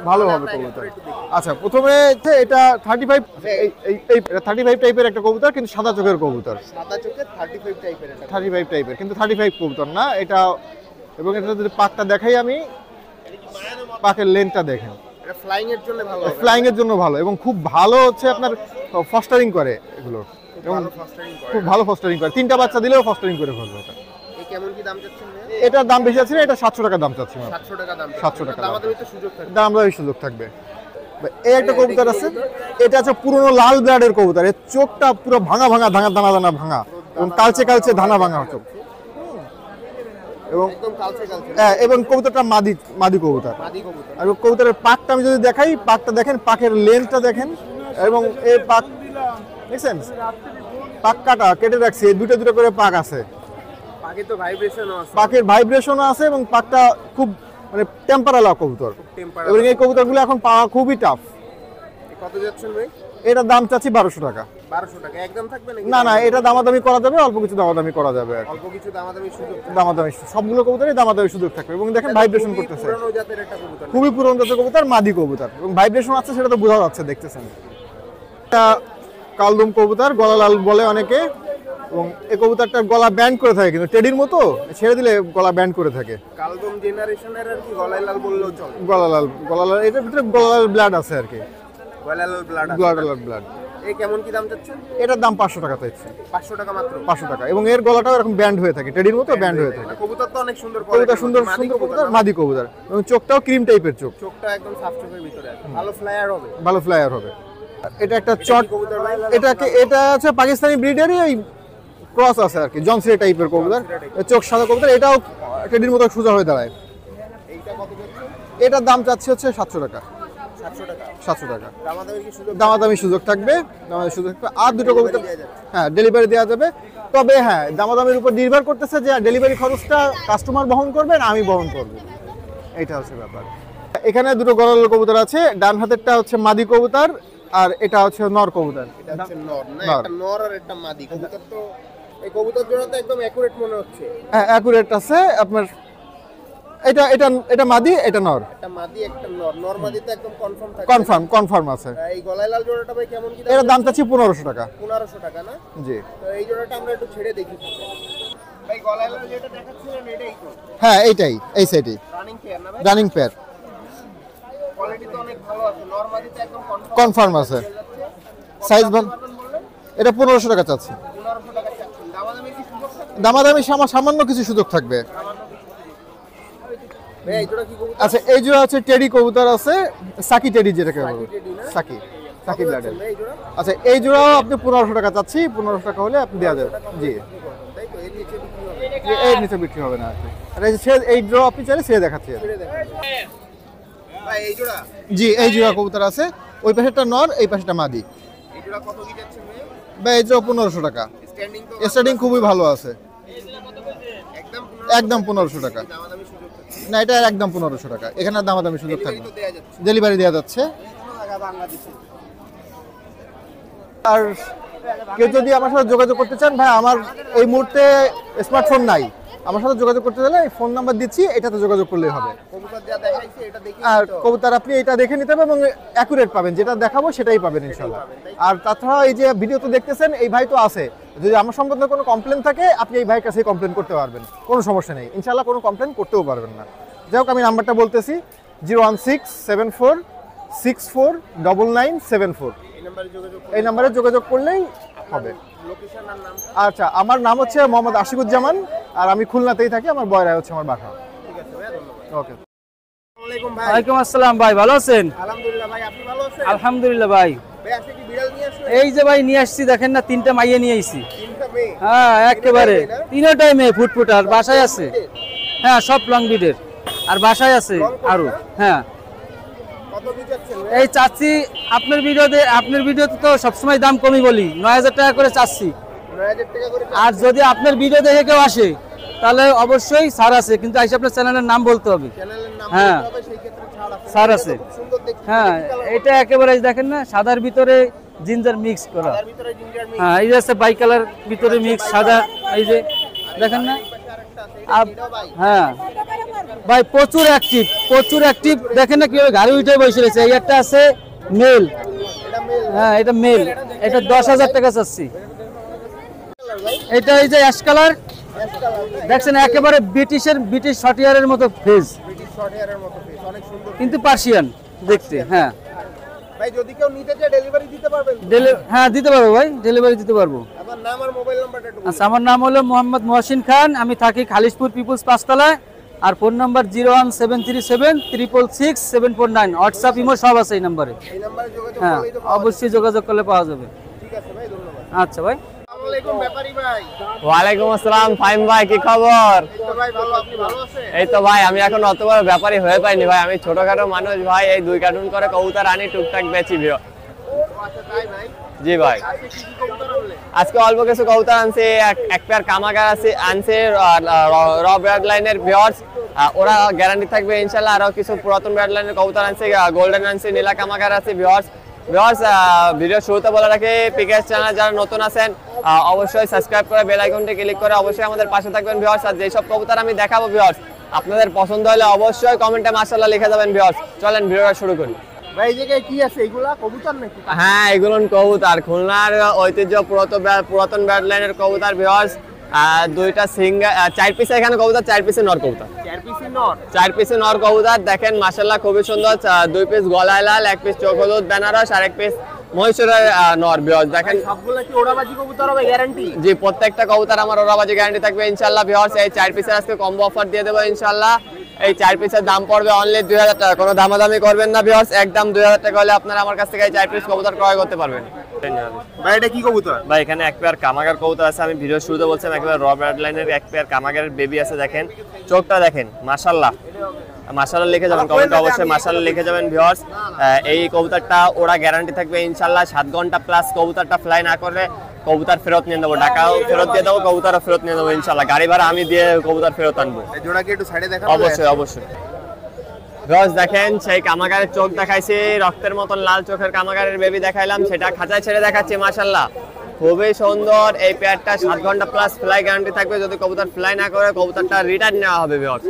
ভালো হবে কবুতর। আচ্ছা প্রথমে এটা 35 টাইপের একটা কবুতর, কিন্তু সাদা চোখের কবুতর, 35 টাইপের কিন্তু 35 কবুতর না এটা। এবং এটা যদি পাকটা দেখাই আমি, পাকের লেন্থটা দেখেন, এটা ফ্লাইং এর জন্য ভালো এবং খুব ভালো হচ্ছে আপনার ফস্টারিং করে এগুলো, এবং খুব ভালো ফস্টারিং করে। 3টা বাচ্চা দিলেও ফস্টারিং করে ফেলবে এটা। কেমন কি দাম চাচ্ছেন? এটার দাম বেশি আছে না, এটা 700 টাকা দাম চাচ্ছি। 700 টাকা দাম, 700 টাকা দাম দামের সুযোগ থাকবে। এই একটা কবুতর আছে, এটা আছে পুরনো লাল ব্লাডের কবুতর। এর চোখটা পুরো ভাঙা দানা ভাঙা এবং কালচে ধানা ভাঙা চোখ, এবং কবুতরটা মাদি কবুতর। আর কবুতরের পাকটা আমি যদি দেখাই, পাকটা দেখেন, পাকের লেন্থটা দেখেন, এবং এই পাক দেখছেন, পাক কাটা কেটে রাখছি, এই দুটো করে পাক আছে, পাকের ভাইব্রেশনও আছে, এবং পাকটা খুব মানে টেম্পারালা কবুতর। এবং এই কবুতরগুলো এখন পাওয়া খুবই টাফ। কত যাচ্ছেন ভাই? এটার দাম চাচ্ছি 1200 টাকা। 1200 টাকা একদম থাকবে নাকি? না এটা দামাদামি করা যাবে, অল্প কিছু দামাদামি করা যাবে। অল্প কিছু দামাদামি সুযোগ, সবগুলো কবুতরই দামাদামি সুযোগ থাকবে। এবং দেখেন ভাইব্রেশন করতেছে, পুরনো জাতের একটা কবুতর, খুবই পুরনো জাতের কবুতর, মাদি কবুতর, এবং ভাইব্রেশন আছে সেটা তো বোঝা যাচ্ছে, দেখতেছেন। এটা কালদম কবুতর, গলা লাল বলে অনেকে, এবং এই কবুতরটার গলা ব্যান্ড করে থাকে, কিন্তু টেডির মতো ছেড়ে দিলে গলা ব্যান্ড করে থাকে। কালদম জেনারেশনের আর কি গলায় লাল বললেও চলে। গলা লাল এটার ভিতরে গলা লাল ব্লাড আছে আর কি, গলায় লাল ব্লাড। এই কেমন কি দাম চাচ্ছেন? এটার দাম 500 টাকা চাইছি। 500 টাকা মাত্র? 500 টাকা। এবং এর গলাটাও এরকম ব্যান্ড হয়ে থাকে, টেডির মতো ব্যান্ড হয়ে থাকে। কবুতর তো অনেক সুন্দর, কবুতর সুন্দর কবুতর, মাদি কবুতর, এবং চোখটাও ক্রিম টাইপের চোখ, চোখটা একদম সাফ চোখের ভিতরে আছে, ভালো ফ্লায়ার হবে। এটা একটা চট কবুতর ভাই, এটা আছে পাকিস্তানি ব্রিডেরই ওই ক্রস আছে আর কি, জনসিরে টাইপের কবুতর, চোখ সাদা কবুতর। এটাও টেডির মতো সোজা হয়ে দাঁড়ায়। এইটা কত যাচ্ছে? এটার দাম চাচ্ছি হচ্ছে 700 টাকা। 700 টাকা দামাদামি সুযোগ থাকবে, আর দুটো কবুতর হ্যাঁ ডেলিভারি দেওয়া যাবে। তবে হ্যাঁ দামাদামির উপর নির্ভর করতেছে যে ডেলিভারি খরচটা কাস্টমার বহন করবে না আমি বহন করবো, এইটা হচ্ছে ব্যাপার। এখানে দুটো গলাল কবুতর আছে, ডান হাতেরটা হচ্ছে মাদি কবুতর, আর এটা হচ্ছে নর কবুতর। এটা হচ্ছে নর না, একটা নর আর একটা মাদি কবুতর। তো এই কবুতর জোড়া তো একদম অ্যাকুরেট মনে হচ্ছে। হ্যাঁ অ্যাকুরেট আছে আপনার, এটা এটা এটা মাদি, এটা নর। একটা মাদি একটা নর। নর মাদিতে একদম কনফার্ম থাকে। কনফার্ম আছে। এই গলায় লাল জোড়াটা ভাই কেমন কি দাম? এর দাম চাচ্ছি 1500 টাকা। 1500 টাকা না? জি। তো এই জোড়াটা আমরা একটু ছেড়ে দেখি। ভাই গলায় লাল যেটা দেখাচ্ছিলেন এটাই তো? হ্যাঁ এইটাই, এই সাইডে রানিং পেয়ার না ভাই? Running pair. কোয়ালিটি তো অনেক ভালো আছে। নর মাদিতে একদম কনফার্ম আছে। সাইজ ভালো। এটা 1500 টাকা চাচ্ছি। 1500 টাকা চাচ্ছেন। দামাদামি কি সুযোগ থাকবে? দামাদামি সামান্য কিছু সুযোগ থাকবে। ভাই এই জোড়া কি কবুতর? আচ্ছা এই জোড়া হচ্ছে টেডি কবুতর আছে, সাকি টেডি যেটাকে বলে। টেডি না? সাকি ব্লাডের। ভাই এই জোড়া? আচ্ছা এই জোড়াও আপনি 1500 টাকা চাচ্ছি, 1500 টাকা হলে আপনি দেওয়া যাবে। জি, তাই তো এর নিচে বিক্রি হবে? এর নিচে বিক্রি হবে না আর কি। আর এই জোড়া আপনি চাইলে সে দেখাচ্ছি। ভাই এই জোড়া? জি এই জোড়া কবুতর আছে, ওই পাশেরটা নর, এই পাশেরটা মাদি। এই জোড়া কত কি যাচ্ছে ভাই? ভাই এই জোড়া 1500 টাকা। স্ট্যান্ডিং তো স্টার্টিং খুবই ভালো আছে, একদম একদম 1500 টাকা। দামাদামি সুযোগ থাকবে। না এটা একদম 1500 টাকা, এখানে আর দামাদামি সুযোগ থাকবে তো না। দেয়া যাচ্ছে। ডেলিভারি দেওয়া যাচ্ছে। কোনো টাকা বাংলাদেশে। আর কেউ যদি আমার সাথে যোগাযোগ করতে চান, ভাই আমার এই মুহূর্তে স্মার্টফোন নাই, আমার সাথে যোগাযোগ করতে চাইলে এই ফোন নাম্বার দিচ্ছি, এটাতে যোগাযোগ করলেই হবে। কবুতর যা দেখাইছে এটা দেখি আর তো। কবুতর আপনি এটা দেখে নিতে হবে এবং অ্যাকুরেট পাবেন, যেটা দেখাবো সেটাই পাবেন ইনশাল্লাহ। আর তাছাড়া এই যে ভিডিও তো দেখতেছেন, এই ভাই তো আছে, যদি আমার সম্বন্ধে কোনো কমপ্লেন থাকে আপনি এই ভাইয়ের কাছে কমপ্লেন করতে পারবেন, কোনো সমস্যা নেই, ইনশাল্লাহ কোনো কমপ্লেন করতেও পারবেন না। যাই হোক আমি নাম্বারটা বলতেছি 01674649974। এই নাম্বারে যোগাযোগ করলেই হবে। লোকেশন আর নাম? আচ্ছা আমার নাম হচ্ছে মোহাম্মদ আশিকুজ্জামান, আর আমি খুলনাতেই থাকি, আমার বয়রায় হচ্ছে আমার বাসা। ঠিক আছে ভাই, ধন্যবাদ। ওকে। আসসালামু আলাইকুম ভাই। ওয়ালাইকুম আসসালাম ভাই, ভালো আছেন? আলহামদুলিল্লাহ ভাই, আপনি ভালো আছেন? আলহামদুলিল্লাহ ভাই। ভাই আজকে কি বিড়াল নিয়ে আসলেন? এই যে ভাই নিয়ে আসছি, দেখেন না 3টা মাইয়া নিয়ে আইছি। তিনটা মেয়ে? হ্যাঁ একেবারে তিনটাই মেয়ে ফুটফুট, আর বাসায় আছে। হ্যাঁ সব লং বিডের, আর বাসায় আছে আরো। হ্যাঁ কত কি যাচ্ছেন ভাই? এই চাচ্ছি আপনার ভিডিওতে তো সবসময় দাম কমই বলি, 9000 টাকা করে চাচ্ছি। 9000 টাকা করে। আর যদি আপনার ভিডিও দেখে কেউ আসে তাহলে অবশ্যই ছাড় আছে, কিন্তু আইসা আপনার চ্যানেলের নাম বলতে হবে। চ্যানেলের নাম হ্যাঁ। বলতে হবে, সেই ক্ষেত্রে ছাড় আছে। ছাড় আছে। এটা তো খুব সুন্দর দেখতে। হ্যাঁ এটা একেবারে দেখেন না, সাদার ভিতরে জিঞ্জার মিক্স করা। তার ভিতরে জিঞ্জার মিক্স। হ্যাঁ এই যে আছে বাই কালার ভিতরে মিক্স সাদা, এই যে দেখেন না। আরেকটা আছে, আপ- হ্যাঁ ভাই প্রচুর অ্যাক্টিভ, দেখেন না কিভাবে গাড়ি উঠে বসে রয়েছে। এই একটা আছে মেল, এটা মেল। হ্যাঁ এটা মেল, এটা 10,000 টাকা চাচ্ছি। এটা এই যে অ্যাশ কালার, দেখছেন একেবারে ব্রিটিশ শর্টিয়ারের মতো ফেজ, ব্রিটিশ শর্ট হেয়ারের মতো ফেস, অনেক সুন্দর। কিন্তু পার্সিয়ান দেখতে। হ্যাঁ ভাই যদি কেউ নিতে চায় ডেলিভারি দিতে পারবেন? হ্যাঁ দিতে পারবো ভাই, ডেলিভারি দিতে পারবো। আপনার নাম আর মোবাইল নাম্বারটা একটু বলুন। আচ্ছা আমার নাম হলো মোহাম্মদ মহসিন খান, আমি থাকি খালিশপুর পিপুলস 5 তলায়, আর ফোন নাম্বার 01737366749। হোয়াটসঅ্যাপ ইমো সব আছে এই নাম্বারে। এই নাম্বারে যোগাযোগ হ্যাঁ করলেই তো অবশ্যই যোগাযোগ করলে পাওয়া যাবে। ঠিক আছে ভাই, ধন্যবাদ। আচ্ছা ভাই। আসসালামু আলাইকুম ব্যাপারী ভাই। ওয়ালাইকুম আসসালাম ফাইম ভাই, কি খবর? এই তো ভাই ভালো, আপনি ভালো আছেন? এই তো ভাই, আমি এখন অত বড় ব্যাপারই হয়ে পাইনি ভাই, আমি ছোটখাটো মানুষ ভাই, এই 2 কার্টুন করে কবুতর আনি, টুকটাক বেচি ভিও। আচ্ছা তাই ভাই। জি ভাই, আজকে কি কি কবুতর আনলেন? আজকে অল্প কিছু কবুতর আনছে, এক পেয়ার কামাগার আনছে র ব্রাড লাইনের ভিউয়ার্স, ওরা গ্যারান্টি থাকবে ইনশাআল্লাহ। আরো কিছু পুরাতন ব্রাড লাইনের কবুতর আনছে, গোল্ডেন আনছে, নীলা কামাগার আছে ভিউয়ার্স। ভিডিও শুরুতে বলে রাখি, পিকেস চ্যানেল যারা নতুন আছেন অবশ্যই সাবস্ক্রাইব করে বেল আইকনটি ক্লিক করে অবশ্যই আমাদের পাশে থাকবেন ভিউয়ার্স। আর যেসব কবুতর আমি দেখাবো ভিউয়ার্স, আপনাদের পছন্দ হলে অবশ্যই কমেন্টে মাশাআল্লাহ লিখে যাবেন ভিউয়ার্স। চলেন ভিডিওটা শুরু করি। ভাই এই জায়গায় কি আছে? এগুলা কবুতর নাকি? হ্যাঁ এগুলো কবুতর, খুলনার ঐতিহ্য পুরাতন ব্রাড লাইনের কবুতর ভিউয়ার্স। 2টা সিঙ্গেল 4 পিস এখানে কবুতর, 4 পিসে নর কবুতর, 4 পিসি নর। 4 পিসে নর কবুতর দেখেন মাশাআল্লাহ খুবই সুন্দর। 2 পিস গলায় লাল, 1 পিস চোখ হলুদ বেনারস, আর 1 পিস মহীশূরের নর ভিউয়ার্স দেখেন। সবগুলা কি ওড়াবাজি কবুতর হবে গ্যারান্টি? জি প্রত্যেকটা কবুতর আমার ওরাবাজি গ্যারান্টি থাকবে ইনশাআল্লাহ ভিউয়ার্স। এই 4 পিসের আজকে কম্বো অফার দিয়ে দেবো ইনশাআল্লাহ। এই 4 পিসের দাম পড়বে অনলি 2000 টাকা, কোনো দামাদামি করবেন না ভিউয়ার্স, একদম 2000 টাকা হলে আপনারা আমার কাছ থেকে এই 4 পিস কবুতর ক্রয় করতে পারবেন। ভাই এটা কি কবুতর? ভাই এখানে এক পেয়ার কামাগার কবুতর আছে, আমি ভিডিও শুরুতে বলছিলাম একেবারে র ব্রাড লাইনের এক পেয়ার কামাগারের বেবি আছে, দেখেন চোখটা দেখেন মাশাআল্লাহ। মাশাআল্লাহ লিখে যাবেন কমেন্টে, অবশ্যই মাশাআল্লাহ লিখে যাবেন ভিউয়ার্স। এই কবুতরটা ওরা গ্যারান্টি থাকবে ইনশাআল্লাহ 7 ঘন্টা প্লাস কবুতরটা ফ্লাই না করলে কবুতর ফেরত নিয়ে দেবো, টাকাও ফেরত দিয়ে দেবো, কবুতরও ফেরত নিয়ে দেবো ইনশাআল্লাহ। গাড়ি ভাড়া আমি দিয়ে কবুতর ফেরত আনবো। এই জোড়া কি একটু সাইডে দেখাবো? অবশ্যই অবশ্যই ভিউয়ার্স দেখেন সেই কামাগারের চোখ দেখাইছি, রক্তের মতন লাল চোখের কামাগারের বেবি দেখাইলাম, সেটা খাঁচায় ছেড়ে দেখাচ্ছি মাশাআল্লাহ খুবই সুন্দর। এই পেয়ারটা 7 ঘন্টা প্লাস ফ্লাই গ্যারান্টি থাকবে, যদি কবুতর ফ্লাই না করে কবুতরটা রিটার্ন নেওয়া হবে ভিউয়ার্স।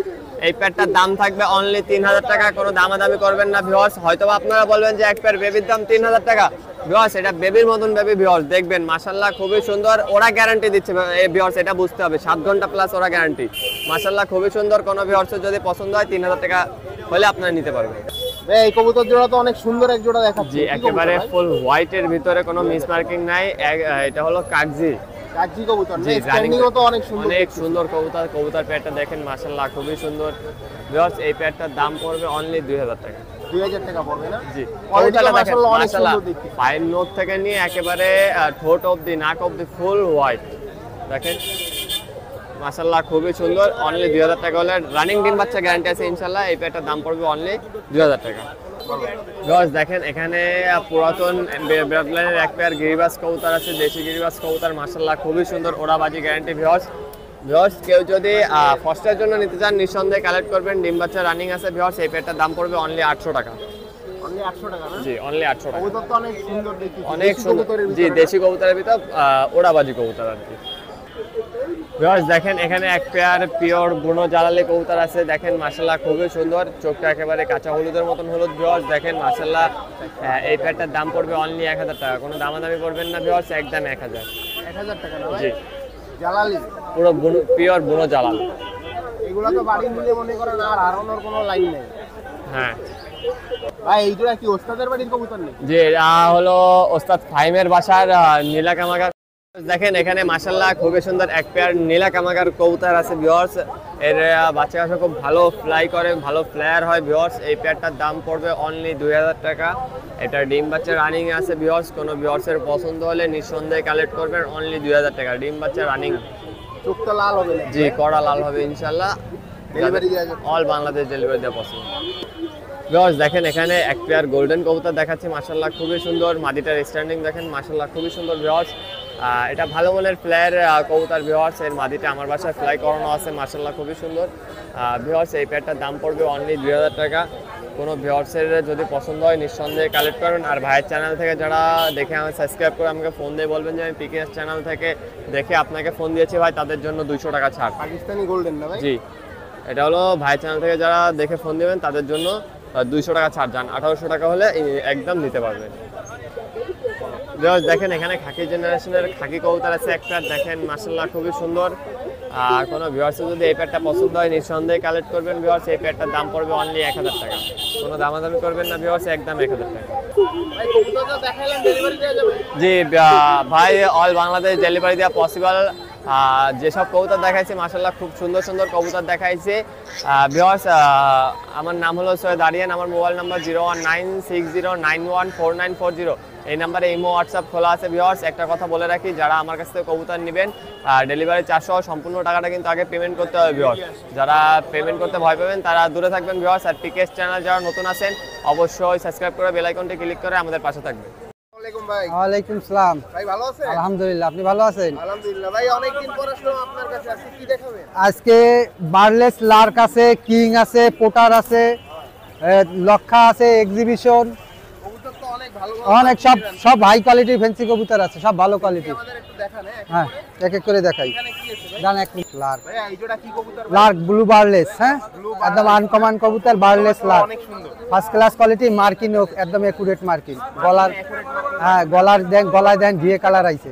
এই পেয়ারটার দাম থাকবে অনলি 3000 টাকা। কোনো দামাদামি করবেন না ভিউয়ার্স। হয়তো আপনারা বলবেন যে এক পেয়ার বেবির দাম 3000 টাকা। ভিউয়ার্স এটা বেবির মতন বেবি ভিউয়ার্স, দেখবেন মাশাআল্লাহ খুবই সুন্দর। ওরা গ্যারান্টি দিচ্ছে এই ভিউয়ার্স, এটা বুঝতে হবে 7 ঘন্টা প্লাস ওরা গ্যারান্টি। মাশাআল্লাহ খুবই সুন্দর। কোনো ভিউয়ার্সের যদি পছন্দ হয় 3000 টাকা হলে আপনারা নিতে পারবেন। ভাই এই কবুতর জোড়া তো অনেক সুন্দর এক জোড়া দেখাচ্ছে। জি একেবারে ফুল হোয়াইটের ভিতরে কোনো মিস মার্কিং নাই। এটা হলো কাগজি কাগজি কবুতর, জি, স্ট্যান্ডিংও তো অনেক সুন্দর। অনেক সুন্দর কবুতর। কবুতর পেয়ারটা দেখেন মাশাআল্লাহ খুবই সুন্দর। ভিউয়ার্স এই পেয়ারটার দাম পড়বে অনলি 2000 টাকা। 2000 টাকা পড়বে না? জি কোয়ালিটিটা কবুতরটা দেখেন মাশাআল্লাহ অনেক মাশাআল্লাহ সুন্দর দেখতে। পায়ের নোট থেকে নিয়ে একেবারে ঠোঁট অবধি নাক অবধি ফুল হোয়াইট দেখেন মাশাআল্লাহ খুবই সুন্দর। অনলি 2000 টাকা হলে রানিং ডিম বাচ্চা গ্যারান্টি আছে ইনশাআল্লাহ। এই পেয়ারটার দাম পড়বে অনলি 2000 টাকা। ভিউয়ার্স দেখেন এখানে পুরাতন ব্রাডলাইনের এক পেয়ার গিরিবাজ কবুতর আছে, দেশি গিরিবাজ কবুতর মাশাআল্লাহ খুবই সুন্দর, ওড়াবাজি গ্যারান্টি। ভিউয়ার্স কেউ যদি ফার্স্টের জন্য নিতে চান নিঃসন্দেহে কালেক্ট করবেন। ডিম বাচ্চা রানিং আছে ভিউয়ার্স। এই পেয়ারটার দাম পড়বে অনলি 800 টাকা। অনলি 800 টাকা না? জি অনলি 800 টাকা। কবুতর তো অনেক সুন্দর দেখতে। অনেক সুন্দর। জি দেশি কবুতরের ভিতর ওড়াবাজি কবুতর আর কি। ভিউয়ার্স দেখেন এখানে এক পেয়ার পিওর বুনো জালালি কবুতর আছে, দেখেন মাশাআল্লাহ খুবই সুন্দর। চোখটা একেবারে কাঁচা হলুদের মতন হলুদ। ভিউয়ার্স দেখেন মাশাআল্লাহ এই পেয়ারটার দাম পড়বে অনলি 1000 টাকা। কোনো দামাদামি করবেন না ভিউয়ার্স, একদম 1000। 1000 টাকা না? জি জালালি পুরো পিওর বুনো জালাল। এগুলা তো বাড়ি মিলে মনে করেন আর হারানোর কোনো লাইন নেই। হ্যাঁ ভাই এই জোড়া কি ওস্তাদের বাড়ির কবুতর নাকি? জি এটা হলো ওস্তাদ ফাহিমের বাসার নীলা কামাগার। দেখেন এখানে মাশাআল্লাহ খুবই সুন্দর এক পেয়ার নীলা কামাগার কবুতর আছে ভিউয়ার্স। এর বাচ্চা কাছে খুব ভালো ফ্লাই করে, ভালো ফ্লায়ার হয় ভিউয়ার্স। এই পেয়ারটার দাম পড়বে অনলি 2000 টাকা। এটা ডিম বাচ্চা রানিং আছে ভিউয়ার্স। কোনো ভিউয়ার্সের পছন্দ হলে নিঃসন্দেহে কালেক্ট করবেন অনলি 2000 টাকা। ডিম বাচ্চা রানিং। চোখটা লাল হবে না? জি কড়া লাল হবে ইনশাআল্লাহ। ডেলিভারি দেওয়া যাবে? অল বাংলাদেশ ডেলিভারি দেওয়া পছন্দ। ভিউয়ার্স দেখেন এখানে এক পেয়ার গোল্ডেন কবুতর দেখাচ্ছি মাশাআল্লাহ খুবই সুন্দর। মাদিটার স্ট্যান্ডিং দেখেন মাশাআল্লাহ খুবই সুন্দর ভিউয়ার্স। এটা ভালো মনের ফ্লায়ার কবুতর ভিউয়ার্স। এর মাদিটা আমার বাসায় ফ্লাই করানো আছে মাশাআল্লাহ খুবই সুন্দর ভিউয়ার্স। এই পেয়ারটার দাম পড়বে অনলি 2000 টাকা। কোনো ভিউয়ার্সের যদি পছন্দ হয় নিঃসন্দেহে কালেক্ট করবেন। আর ভাইয়ের চ্যানেল থেকে যারা দেখে আমাকে সাবস্ক্রাইব করে আমাকে ফোন দিয়ে বলবেন যে আমি পিকেএস চ্যানেল থেকে দেখে আপনাকে ফোন দিয়েছি ভাই, তাদের জন্য 200 টাকা ছাড়। পাকিস্তানি গোল্ডেন না ভাই? জি এটা হলো ভাই চ্যানেল থেকে যারা দেখে ফোন দিবেন তাদের জন্য 200 টাকা ছাড়। যান 1800 টাকা হলে একদম নিতে পারবেন। দেখেন এখানে খাকি জেনারেশনের খাকি কবুতর আছে একটা, দেখেন মাশাআল্লাহ খুবই সুন্দর। আর কোনো ভিউয়ার্সের যদি এই পেয়ারটা পছন্দ হয় নিঃসন্দেহে কালেক্ট করবেন ভিউয়ার্স। এই পেয়ারটার দাম পড়বে অনলি 1000 টাকা। কোনো দামাদামি করবেন না ভিউয়ার্স, একদম 1000 টাকা। ভাই কবুতরটা দেখাইলেন, ডেলিভারি দেওয়া যাবে? জি ভাই অল বাংলাদেশ ডেলিভারি দেওয়া পসিবল। যেসব কবুতর দেখাইছে মাশাআল্লাহ খুব সুন্দর সুন্দর কবুতর দেখাইছে ভিউয়ার্স। আমার নাম হলো সৈয়দ আরিয়ান। আমার মোবাইল নাম্বার 019609149440। এই নাম্বারে ইমো হোয়াটসঅ্যাপ খোলা আছে ভিউয়ার্স। একটা কথা বলে রাখি, যারা আমার কাছ থেকে কবুতর নেবেন ডেলিভারি চার্জ সহ সম্পূর্ণ টাকাটা কিন্তু আগে পেমেন্ট করতে হবে ভিউয়ার্স। যারা পেমেন্ট করতে ভয় পাবেন তারা দূরে থাকবেন ভিউয়ার্স। আর পিকেএস চ্যানেল যারা নতুন আছেন অবশ্যই সাবস্ক্রাইব করে বেল আইকনটি ক্লিক করে আমাদের পাশে থাকবেন। আসসালামু আলাইকুম ভাই। ওয়ালাইকুম সালাম। ভাই ভালো আছেন? আলহামদুলিল্লাহ, আপনি ভালো আছেন? আলহামদুলিল্লাহ ভাই, অনেকদিন পর আসলাম আপনার কাছে। আজকে কি দেখাবেন? আজকে বার্লেস লার্ক আছে, কিং আছে, পোটার আছে, লক্ষা আছে, এক্সিবিশন, কবুতর তো অনেক ভালো অনেক সব হাই কোয়ালিটির ফ্যান্সি কবুতর আছে, সব ভালো কোয়ালিটি। আমাদের একটু দেখান। হ্যাঁ এক এক করে দেখাই। এখানে কি আছে ভাই? ডান এক মিনিট। লার্ক, ভাই এই জোড়া কি কবুতর ভাই? লার্ক ব্লু বার্লেস, হ্যাঁ একদম আনকমন কবুতর বার্লেস লার্ক, অনেক সুন্দর। ফার্স্ট ক্লাস কোয়ালিটি, মার্কিং একদম একুরেট মার্কিং। গলার, হ্যাঁ গলার দেন, গলায় দেন ভিএ কালার আইছে,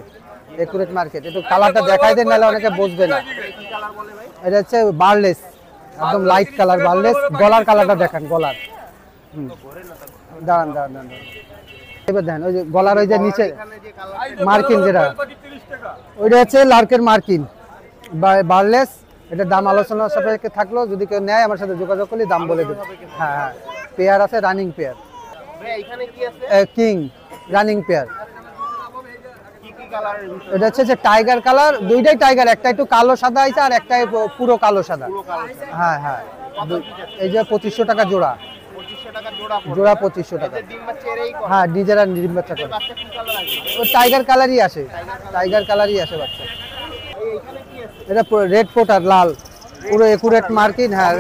একুরেট মার্কেট। একটু কালারটা দেখাই দেন নাহলে অনেকে বুঝবে না। কি কালার বলে ভাই? এটা হচ্ছে বার্লেস, একদম লাইট কালার বার্লেস। গলার কালারটা দেখান, গলার। দাঁড়ান দাঁড়ান দাঁড়ান, এবার দেখেন ওই যে গলার ওই যে নিচে এখানে যে কালার মার্কিং যেটা, ওইটা হচ্ছে লার্কের মার্কিং বার্লেস। এটার দাম আলোচনা সাপেক্ষে থাকলো, যদি কেউ নেয় আমার সাথে যোগাযোগ করলে দাম বলে দেবে। হ্যাঁ হ্যাঁ, পেয়ার আছে, রানিং পেয়ার। ভাই এখানে কি আছে? King running pair. কি কি কালারের ভিতরে? এটা হচ্ছে যে টাইগার কালার, দুইটাই টাইগার, একটা একটু কালো সাদা আছে আর একটা পুরো কালো সাদা। পুরো কালো। হ্যাঁ হ্যাঁ, এই যে 2500 টাকা জোড়া। 2500 টাকা জোড়া পড়বে। জোড়া 2500 টাকা। এই যে ডিম বাচ্চা এরাই করে। হ্যাঁ নিজেরা ডিম বাচ্চা করে। বাচ্চা কি কালার আছে? ও টাইগার কালারই আসে, টাইগার কালারই আসে বাচ্চা। এইখানে কি আছে? এটা রেড পোটার, লাল, পুরো একুরেট মার্কিং। হ্যাঁ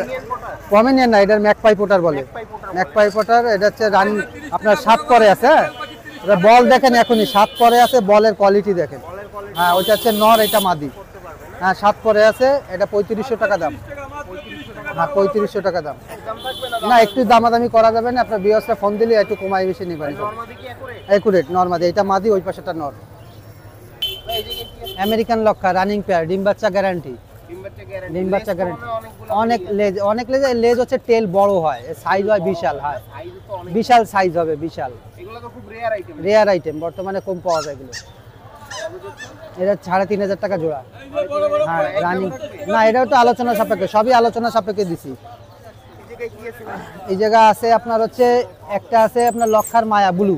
কমিনিয়ান না, এটার ম্যাকপাই পোটার বলে। Magpie potter. এটা হচ্ছে রানিং আপনার 7 পরে আছে। হ্যাঁ এটা বল দেখেন, এখনই 7 পরে আছে, বলের কোয়ালিটি দেখেন। হ্যাঁ ওইটা হচ্ছে নর, এটা মাদি। হ্যাঁ 7 পরে আছে, এটা 3500 টাকা দাম। হ্যাঁ 3500 টাকা দাম। না একটু দামাদামি করা যাবে না, আপনার বিয়সটা ফোন দিলে একটু কমাই বেশি নেবেন। একুরেট নরমাদি, এটা মাদি ওই পাশেটা নর। আমেরিকান লক্ষা রানিং পেয়ার, ডিম বাচ্চা গ্যারান্টি। ডিম বাচ্চা গ্যারান্টি। অনেক লেজ লেজ হচ্ছে টেল বড় হয়, সাইজ হয় বিশাল, হয় বিশাল সাইজ হবে, বিশাল। রেয়ার আইটেম, বর্তমানে কম পাওয়া যায় এগুলো। এটা 3500 টাকা জোড়া। হ্যাঁ রানিং। না এটাও তো আলোচনা সাপেক্ষে, সবই আলোচনা সাপেক্ষে দিছি। এই জায়গা আছে আপনার হচ্ছে একটা আছে আপনার লক্ষার মায়া ব্লু,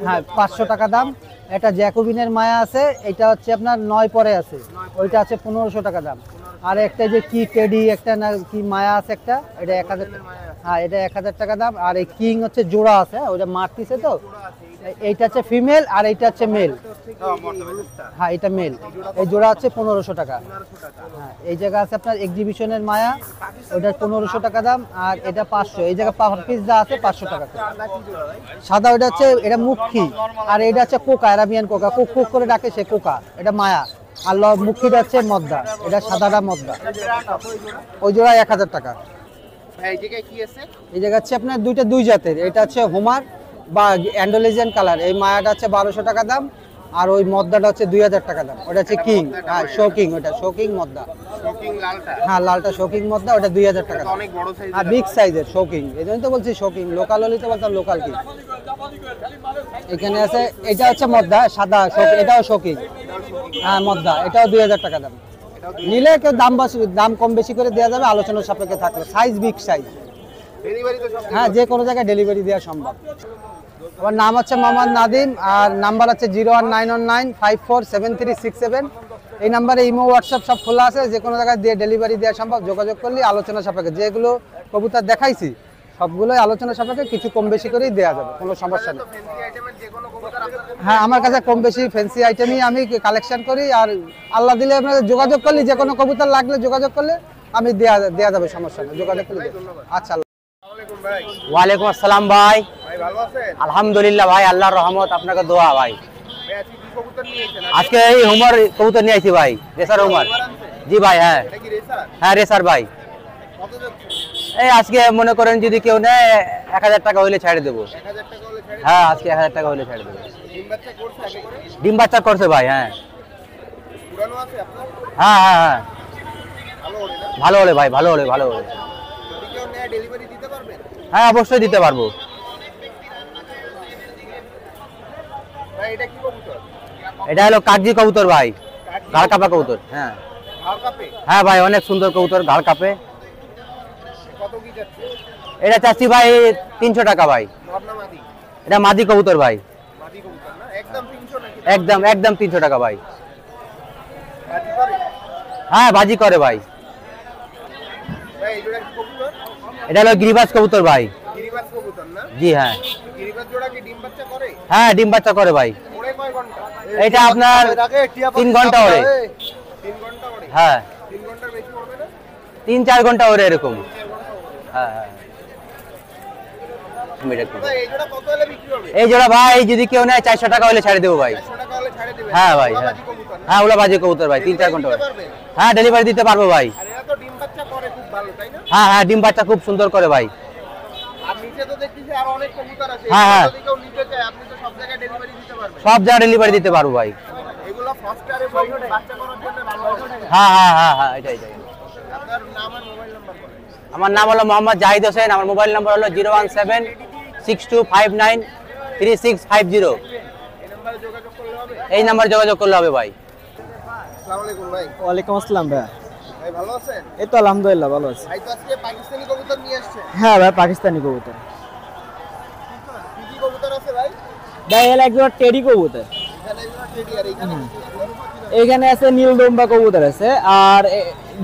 হ্যাঁ 500 টাকা দাম। এটা জ্যাকোবিনের মায়া আছে, এটা হচ্ছে আপনার 9 পরে আছে, ওইটা আছে 1500 টাকা দাম। আর একটা যে কি টেডি একটা না কি মায়া আছে একটা, এটা 1000, হ্যাঁ এটা 1000 টাকা দাম। আর এই কিং হচ্ছে জোড়া আছে, ওটা মারতিছে তো, এইটা হচ্ছে ফিমেল আর এইটা হচ্ছে মেল। হ্যাঁ এটা মেল, এই জোড়া হচ্ছে 1500 টাকা। হ্যাঁ এই জায়গা আছে আপনার এক্সিবিশনের মায়া, ওইটার 1500 টাকা দাম। আর এটা 500, এই জায়গা পার পিস যা আছে 500 টাকা। সাদা ওইটা হচ্ছে এটা মুখী, আর এটা হচ্ছে Coca, Arabian Coca, cook cook করে ডাকে সে কোকা, এটা মায়া। আর মুখিটা হচ্ছে মদ্দা, এটা সাদাটা মদ্দা। ওই জোড়া 1000 টাকা। এই জায়গা হচ্ছে আপনার দুই জাতের, এটা হচ্ছে হোমার বা অ্যান্ডোলেজিয়ান কালার, এই মায়াটা হচ্ছে 1200 টাকা দাম। আর ওই মদ্দাটা হচ্ছে 2000 টাকা দাম, ওটা হচ্ছে কিং, হ্যাঁ শোকিং, ওটা শোকিং মদ্দা। হ্যাঁ লালটা শোকিং মদ্দা, ওটা 2000 টাকা দাম। হ্যাঁ বিগ সাইজের শোকিং, এই জন্যই তো বলছি শোকিং। লোকাল হলে তো বলতাম লোকাল কি। এখানে আছে এটা হচ্ছে মদ্দা সাদা, এটাও শোকিং, হ্যাঁ মদ্দা, এটাও 2000 টাকা দাম। নিলে কেউ দাম কম বেশি করে দেওয়া যাবে, আলোচনার সাপেক্ষে থাকলে। সাইজ বিগ সাইজ, হ্যাঁ যে কোনো জায়গায় ডেলিভারি দেওয়া সম্ভব। আমার নাম হচ্ছে মোহাম্মদ নাদিম, আর নাম্বার হচ্ছে 01919547367। এই নাম্বারে ইমো হোয়াটসঅ্যাপ সব খোলা আছে, যে কোনো জায়গায় দিয়ে ডেলিভারি দেওয়া সম্ভব। যোগাযোগ করলে আলোচনা সাপেক্ষে, যেগুলো কবুতর দেখাইছি সবগুলোই আলোচনা সাপেক্ষে, কিছু কম বেশি করেই দেওয়া যাবে, কোনো সমস্যা নেই। হ্যাঁ আমার কাছে কম বেশি ফ্যান্সি আইটেমই আমি কালেকশন করি। আর আল্লাহ দিলে আপনাদের যোগাযোগ করলে, যে কোনো কবুতর লাগলে যোগাযোগ করলে আমি দেওয়া যাবে, সমস্যা নেই, যোগাযোগ করলে। আচ্ছা ওয়ালাইকুম আসসালাম ভাই। আলহামদুলিল্লাহ ভাই, আল্লাহর রহমত, আপনাকে দোয়া ভাই। আজকে এই হোমার কবুতর নিয়ে আইছি ভাই, রেসার হোমার। জি ভাই, হ্যাঁ হ্যাঁ রেসার ভাই। এই আজকে মনে করেন যদি কেউ নেয় 1000 টাকা হইলে ছেড়ে দেবো। হ্যাঁ আজকে 1000 টাকা হইলে ছেড়ে দেবো। ডিম বাচ্চা করছে ভাই, হ্যাঁ হ্যাঁ হ্যাঁ হ্যাঁ ভালো হলে ভাই, ভালো হলে হ্যাঁ অবশ্যই দিতে পারবো। এটা হলো কাগজি কবুতর ভাই, ঘাড় কাপা কবুতর। হ্যাঁ হ্যাঁ ভাই অনেক সুন্দর কবুতর, ঘাড় কাপে। এটা চাচ্ছি ভাই 300 টাকা ভাই। এটা মাদি কবুতর ভাই, একদম 300 টাকা ভাই। হ্যাঁ বাজি করে ভাই। এটা হলো গিরিবাজ কবুতর ভাই। জি হ্যাঁ হ্যাঁ ডিম বাচ্চা করে ভাই। এটা আপনার 3 ঘন্টা ওরে। হ্যাঁ 3-4 ঘন্টা ওরে এরকম। হ্যাঁ হ্যাঁ এই জোড়া ভাই যদি কেউ নেয় 400 টাকা হলে ছেড়ে দেবো ভাই। হ্যাঁ ভাই, হ্যাঁ হ্যাঁ ওগুলা বাজি কবুতর ভাই, 3-4 ঘন্টা। হ্যাঁ ডেলিভারি দিতে পারবো ভাই। হ্যাঁ হ্যাঁ ডিম বাচ্চা খুব সুন্দর করে ভাই। হ্যাঁ হ্যাঁ সব জায়গায় ডেলিভারি দিতে পারবো ভাই। হ্যাঁ হ্যাঁ হ্যাঁ হ্যাঁ এটাই। আমার নাম হলো মোহাম্মদ জাহিদ হোসেন। আমার মোবাইল নাম্বার হলো 01762593650। এই নাম্বারে যোগাযোগ করলে হবে ভাই। ওয়ালাইকুম আসসালাম ভাই। ভালো আছেন? এই তো আলহামদুলিল্লাহ ভালো আছি। ভাই তো আজকে পাকিস্তানি কবুতর নিয়ে আসছেন? হ্যাঁ ভাই পাকিস্তানি কবুতর। কি কি কবুতর আছে ভাই? ভাই এর একজন টেডি কবুতর। এখানে একজন টেডি, আর এখানে আছে নীলদম্বা কবুতর আছে, আর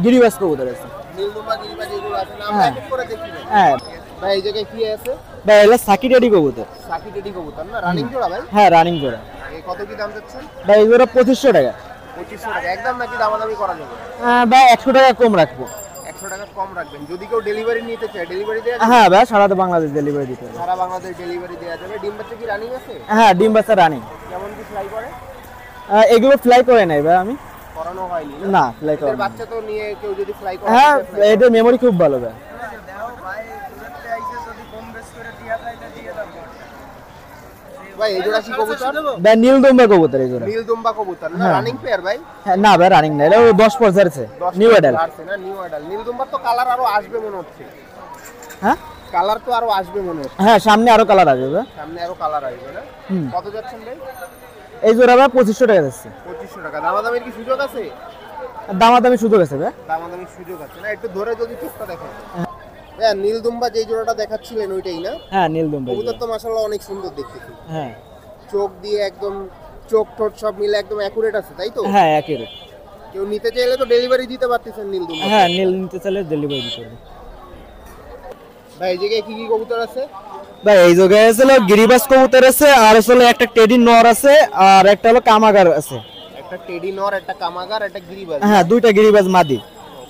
গিরিবাজ কবুতর আছে। নীলদম্বা গিরিবাজ এগুলো আছে, নাম এক করে দেখি। হ্যাঁ ভাই এই জায়গায় কি আছে? ভাই এগুলো সাকি টেডি কবুতর। সাকি টেডি কবুতর না, রানিং জোড়া ভাই? হ্যাঁ রানিং জোড়া। এই কত কি দাম যাচ্ছে? ভাই এগুলো 2500 টাকা। 2500 টাকা একদম নাকি দামাদামি করা যাবে? ভাই 100 টাকা কম রাখবো। 100 টাকা কম রাখবেন। যদি কেউ ডেলিভারি নিতে চায় ডেলিভারি দেয়া যাবে? হ্যাঁ ভাই সারা বাংলাদেশ ডেলিভারি দিতে হবে। সারা বাংলাদেশ ডেলিভারি দেয়া যাবে। ডিম বাচ্চা কি রানিং আছে? হ্যাঁ ডিম বাচ্চা রানিং। কেমন কি ফ্লাই করে? এগুলো ফ্লাই করে নাই ভাই আমি। করানো হয়নি না ফ্লাই এদের করা বাচ্চা তো নিয়ে কেউ যদি ফ্লাই করে হ্যাঁ এদের মেমোরি খুব ভালো ভাই ভাই এই জোড়া কি কবুতর ভাই নীলদম্বা কবুতর এই জোড়া নীলদম্বা কবুতর না রানিং পেয়ার ভাই হ্যাঁ না ভাই রানিং না এটা 10 পর আছে নিউ অ্যাডাল আছে না নিউ অ্যাডাল নীলদম্বার তো কালার আরো আসবে মনে হচ্ছে হ্যাঁ কালার তো আরো আসবে মনে হচ্ছে হ্যাঁ সামনে আরো কালার আসবে ভাই সামনে আরো কালার আসবে না কত যাচ্ছেন ভাই এই জোড়া ভাই 2500 টাকা যাচ্ছে 2500 টাকা দামাদামির কি সুযোগ আছে দামাদামি সুযোগ আছে ভাই দামাদামির সুযোগ আছে না একটু ধরে যদি চোখটা দেখেন ভাই নীলদম্বা যে জোড়াটা দেখাচ্ছিলেন ওইটাই না হ্যাঁ নীলদম্বা কবুতর তো মাশাআল্লাহ অনেক সুন্দর দেখতেছি হ্যাঁ চোখ দিয়ে একদম চোখ ঠোঁট সব মিলে একদম অ্যাকুরেট আছে তাই তো হ্যাঁ একেবারে কেউ নিতে চাইলে তো ডেলিভারি দিতে পারতেছেন নীলদম্বা হ্যাঁ নীল নিতে চাইলে ডেলিভারি দিতে হবে ভাই এই জায়গায় কি কি কবুতর আছে ভাই এই জায়গায় আছে গিরিবাস কবুতর আছে আর আসলে একটা টেডি নর আছে আর একটা হলো কামাগার আছে একটা টেডি নর একটা কামাগার একটা গিরিবাজ হ্যাঁ দুইটা গিরিবাজ মাদি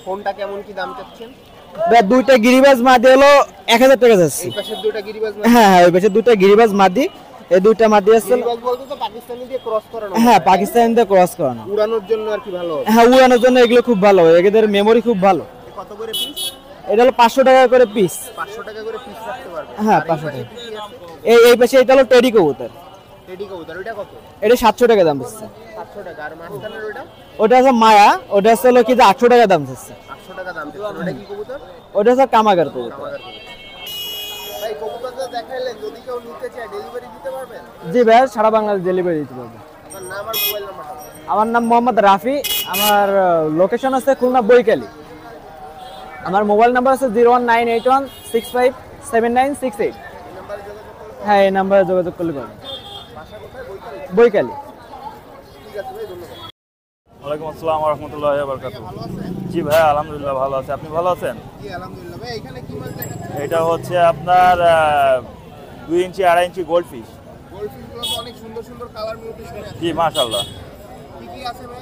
কোনটা কেমন কি দাম চাচ্ছেন ভাই দুইটা গিরিবাজ মাদি হলো 1000 টাকা যাচ্ছে এই পাশের দুটো গিরিবাজ না হ্যাঁ হ্যাঁ ওই পাশে দুইটা গিরিবাজ মাদি এই দুইটা মাদি আছে গিরিবাজ বলতে তো পাকিস্তানি দিয়ে ক্রস করানো হ্যাঁ পাকিস্তান দিয়ে ক্রস করানো উড়ানোর জন্য আর কি ভালো হ্যাঁ উড়ানোর জন্য এগুলো খুব ভালো এদের মেমোরি খুব ভালো কত করে পিস এটা হলো 500 টাকা করে পিস 500 টাকা করে পিস রাখতে পারবে হ্যাঁ 500 টাকা এই পাশে এটা হলো টেডি কবুতর টেডি কবুতর ওইটা কত এটা 700 টাকা দাম দিচ্ছে 700 টাকা আর মাঝখানের ওইটা ওটা আছে মায়া ওটা আছে হলো কি যে 800 টাকা দাম দিচ্ছে 800 টাকা দাম দিচ্ছেন ওটা কি কবুতর ওটা আছে কামাগার কবুতর কামাগার কবুতর ভাই কবুতরটা দেখাইলেন যদি কেউ নিতে চায় ডেলিভারি দিতে পারবেন জি ভাই সারা বাংলাদেশ ডেলিভারি দিতে পারবে আপনার নাম আর মোবাইল নাম্বারটা আমার নাম মোহাম্মদ রাফি আমার লোকেশন আছে খুলনা বৈকালী আমার মোবাইল নাম্বার আছে 01981657968 হ্যাঁ এই নাম্বারে যোগাযোগ করলে পাবেন বৈকালী ওয়ালাইকুম আসসালাম ওয়া রাহমাতুল্লাহি ওয়া বারাকাতুহু জি ভাই আলহামদুলিল্লাহ ভালো আছি আপনি ভালো আছেন জি আলহামদুলিল্লাহ ভাই এখানে কি মাছ দেখাচ্ছেন এটা হচ্ছে আপনার 2 ইঞ্চি 2.5 ইঞ্চি গোল্ড ফিশ গোল্ডফিশগুলো তো অনেক সুন্দর সুন্দর কালার মিউটেশন আছে জি মাশাআল্লাহ কি কি আছে ভাই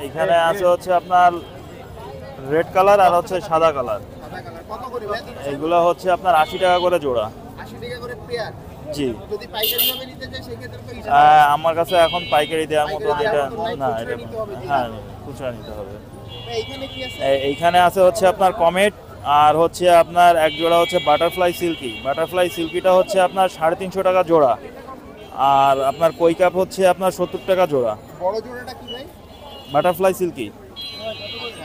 এখানে আছে হচ্ছে আপনার রেড কালার আর হচ্ছে সাদা কালার সাদা কালার কত করে ভাই এগুলো হচ্ছে আপনার 80 টাকা করে জোড়া 80 টাকা করে পেয়ার জি যদি পাইকারি ভাবে নিতে চাই সেই ক্ষেত্রে তো আমার কাছে এখন পাইকারি দেওয়ার মতো এটা না এটা হ্যাঁ খুচরা নিতে হবে ভাই এখানে কি আছে এইখানে আছে হচ্ছে আপনার কমেট আর হচ্ছে আপনার এক জোড়া হচ্ছে বাটারফ্লাই সিল্কিটা হচ্ছে আপনার 350 টাকা জোড়া আর আপনার কই কাপ হচ্ছে আপনার 70 টাকা জোড়া বড় জোড়াটা কি ভাই বাটারফ্লাই সিল্কি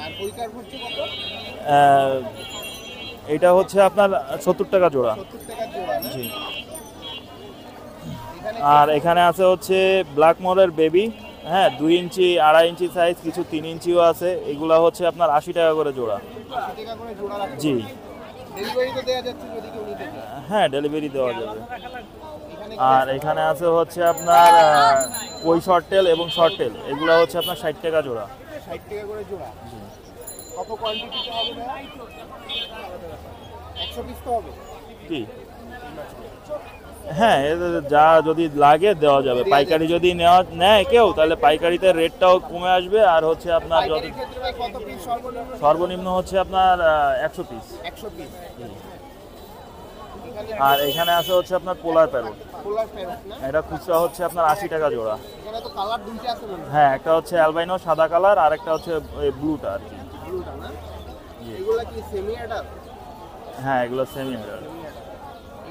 আর কই কার হচ্ছে কত এটা হচ্ছে আপনার 70 টাকা জোড়া 70 টাকা জোড়া না জি আর এখানে আছে হচ্ছে ব্ল্যাক মোরের বেবি হ্যাঁ 2 ইঞ্চি 2.5 ইঞ্চি সাইজ কিছু 3 ইঞ্চিও আছে এগুলা হচ্ছে আপনার 80 টাকা করে জোড়া 80 টাকা করে জোড়া রাখতে জি ডেলিভারি তো দেয়া যাচ্ছে যদি কেউ নিতে চায় হ্যাঁ ডেলিভারি দেওয়া যাবে এখানে আর এখানে আছে হচ্ছে আপনার ওই শর্ট টেল এবং শর্ট টেল এগুলো হচ্ছে আপনার 60 টাকা জোড়া 60 টাকা করে জোড়া কত কোয়ান্টিটিতে হবে ভাই 100 পিস তো হবে কি হ্যাঁ যা যদি লাগে দেওয়া যাবে পাইকারি যদি নেয় কেউ তাহলে পাইকারিতে রেটটাও কমে আসবে আর হচ্ছে আপনার যত পাইকারি ক্ষেত্রে ভাই কত পিস সর্বনিম্ন সর্বনিম্ন হচ্ছে আপনার 100 পিস 100 পিস আর এখানে আছে হচ্ছে আপনার পোলার প্যারট পোলার প্যারট না এটা খুচরা হচ্ছে আপনার 80 টাকা জোড়া এখানে তো কালার দুইটা আছে মনে হয় হ্যাঁ একটা হচ্ছে অ্যালবাইনো সাদা কালার আর একটা হচ্ছে ব্লুটা আর কি ব্লুটা না এগুলা কি সেমি অ্যাডাল্ট হ্যাঁ এগুলো সেমি অ্যাডাল্ট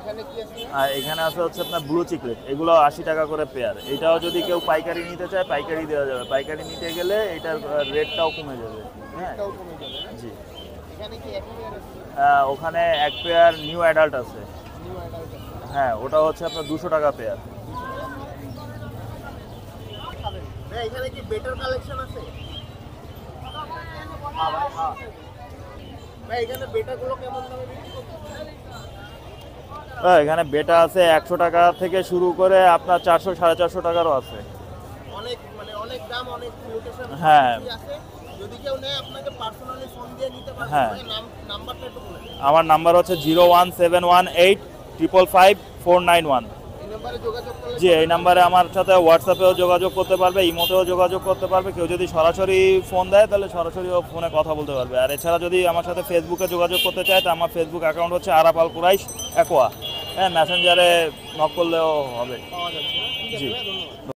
এখানে কি আছে আর এখানে আছে হচ্ছে আপনার ব্লু চিকলেট এগুলো 80 টাকা করে পেয়ার এটাও যদি কেউ পাইকারি নিতে চায় পাইকারি দেওয়া যাবে পাইকারি নিতে গেলে এটার রেটটাও কমে যাবে হ্যাঁ এটাও কমে যাবে না জি এখানে কি এক পেয়ার আছে ওখানে এক পেয়ার নিউ অ্যাডাল্ট আছে নিউ অ্যাডাল্ট হ্যাঁ ওটা হচ্ছে আপনার 200 টাকা পেয়ার ভাই এখানে কি বেটার কালেকশন আছে ভাই এখানে বেটাগুলো কেমন দামে বিক্রি করছেন এখানে বেটা আছে 100 টাকা থেকে শুরু করে আপনার 400 450 টাকারও আছে অনেক মানে অনেক দাম অনেক লোকেশন হ্যাঁ আছে যদি কেউ নেয় আপনাকে পার্সোনালি ফোন দিয়ে নিতে পারবে হ্যাঁ নাম্বারটা একটু বলুন আমার নাম্বার হচ্ছে 01718 555 491 এই নম্বরে যোগাযোগ করলে জি এই নাম্বারে আমার সাথে হোয়াটসঅ্যাপেও যোগাযোগ করতে পারবে ইমোতেও যোগাযোগ করতে পারবে কেউ যদি সরাসরি ফোন দেয় তাহলে সরাসরি ফোনে কথা বলতে পারবে আর এছাড়া যদি আমার সাথে ফেসবুকে যোগাযোগ করতে চায় তো আমার ফেসবুক অ্যাকাউন্ট হচ্ছে আরাফ আল কুরাইশ একোয়া হ্যাঁ মেসেঞ্জারে নক করলেও হবে পাওয়া যাচ্ছে না ঠিক আছে জি ভাই, ধন্যবাদ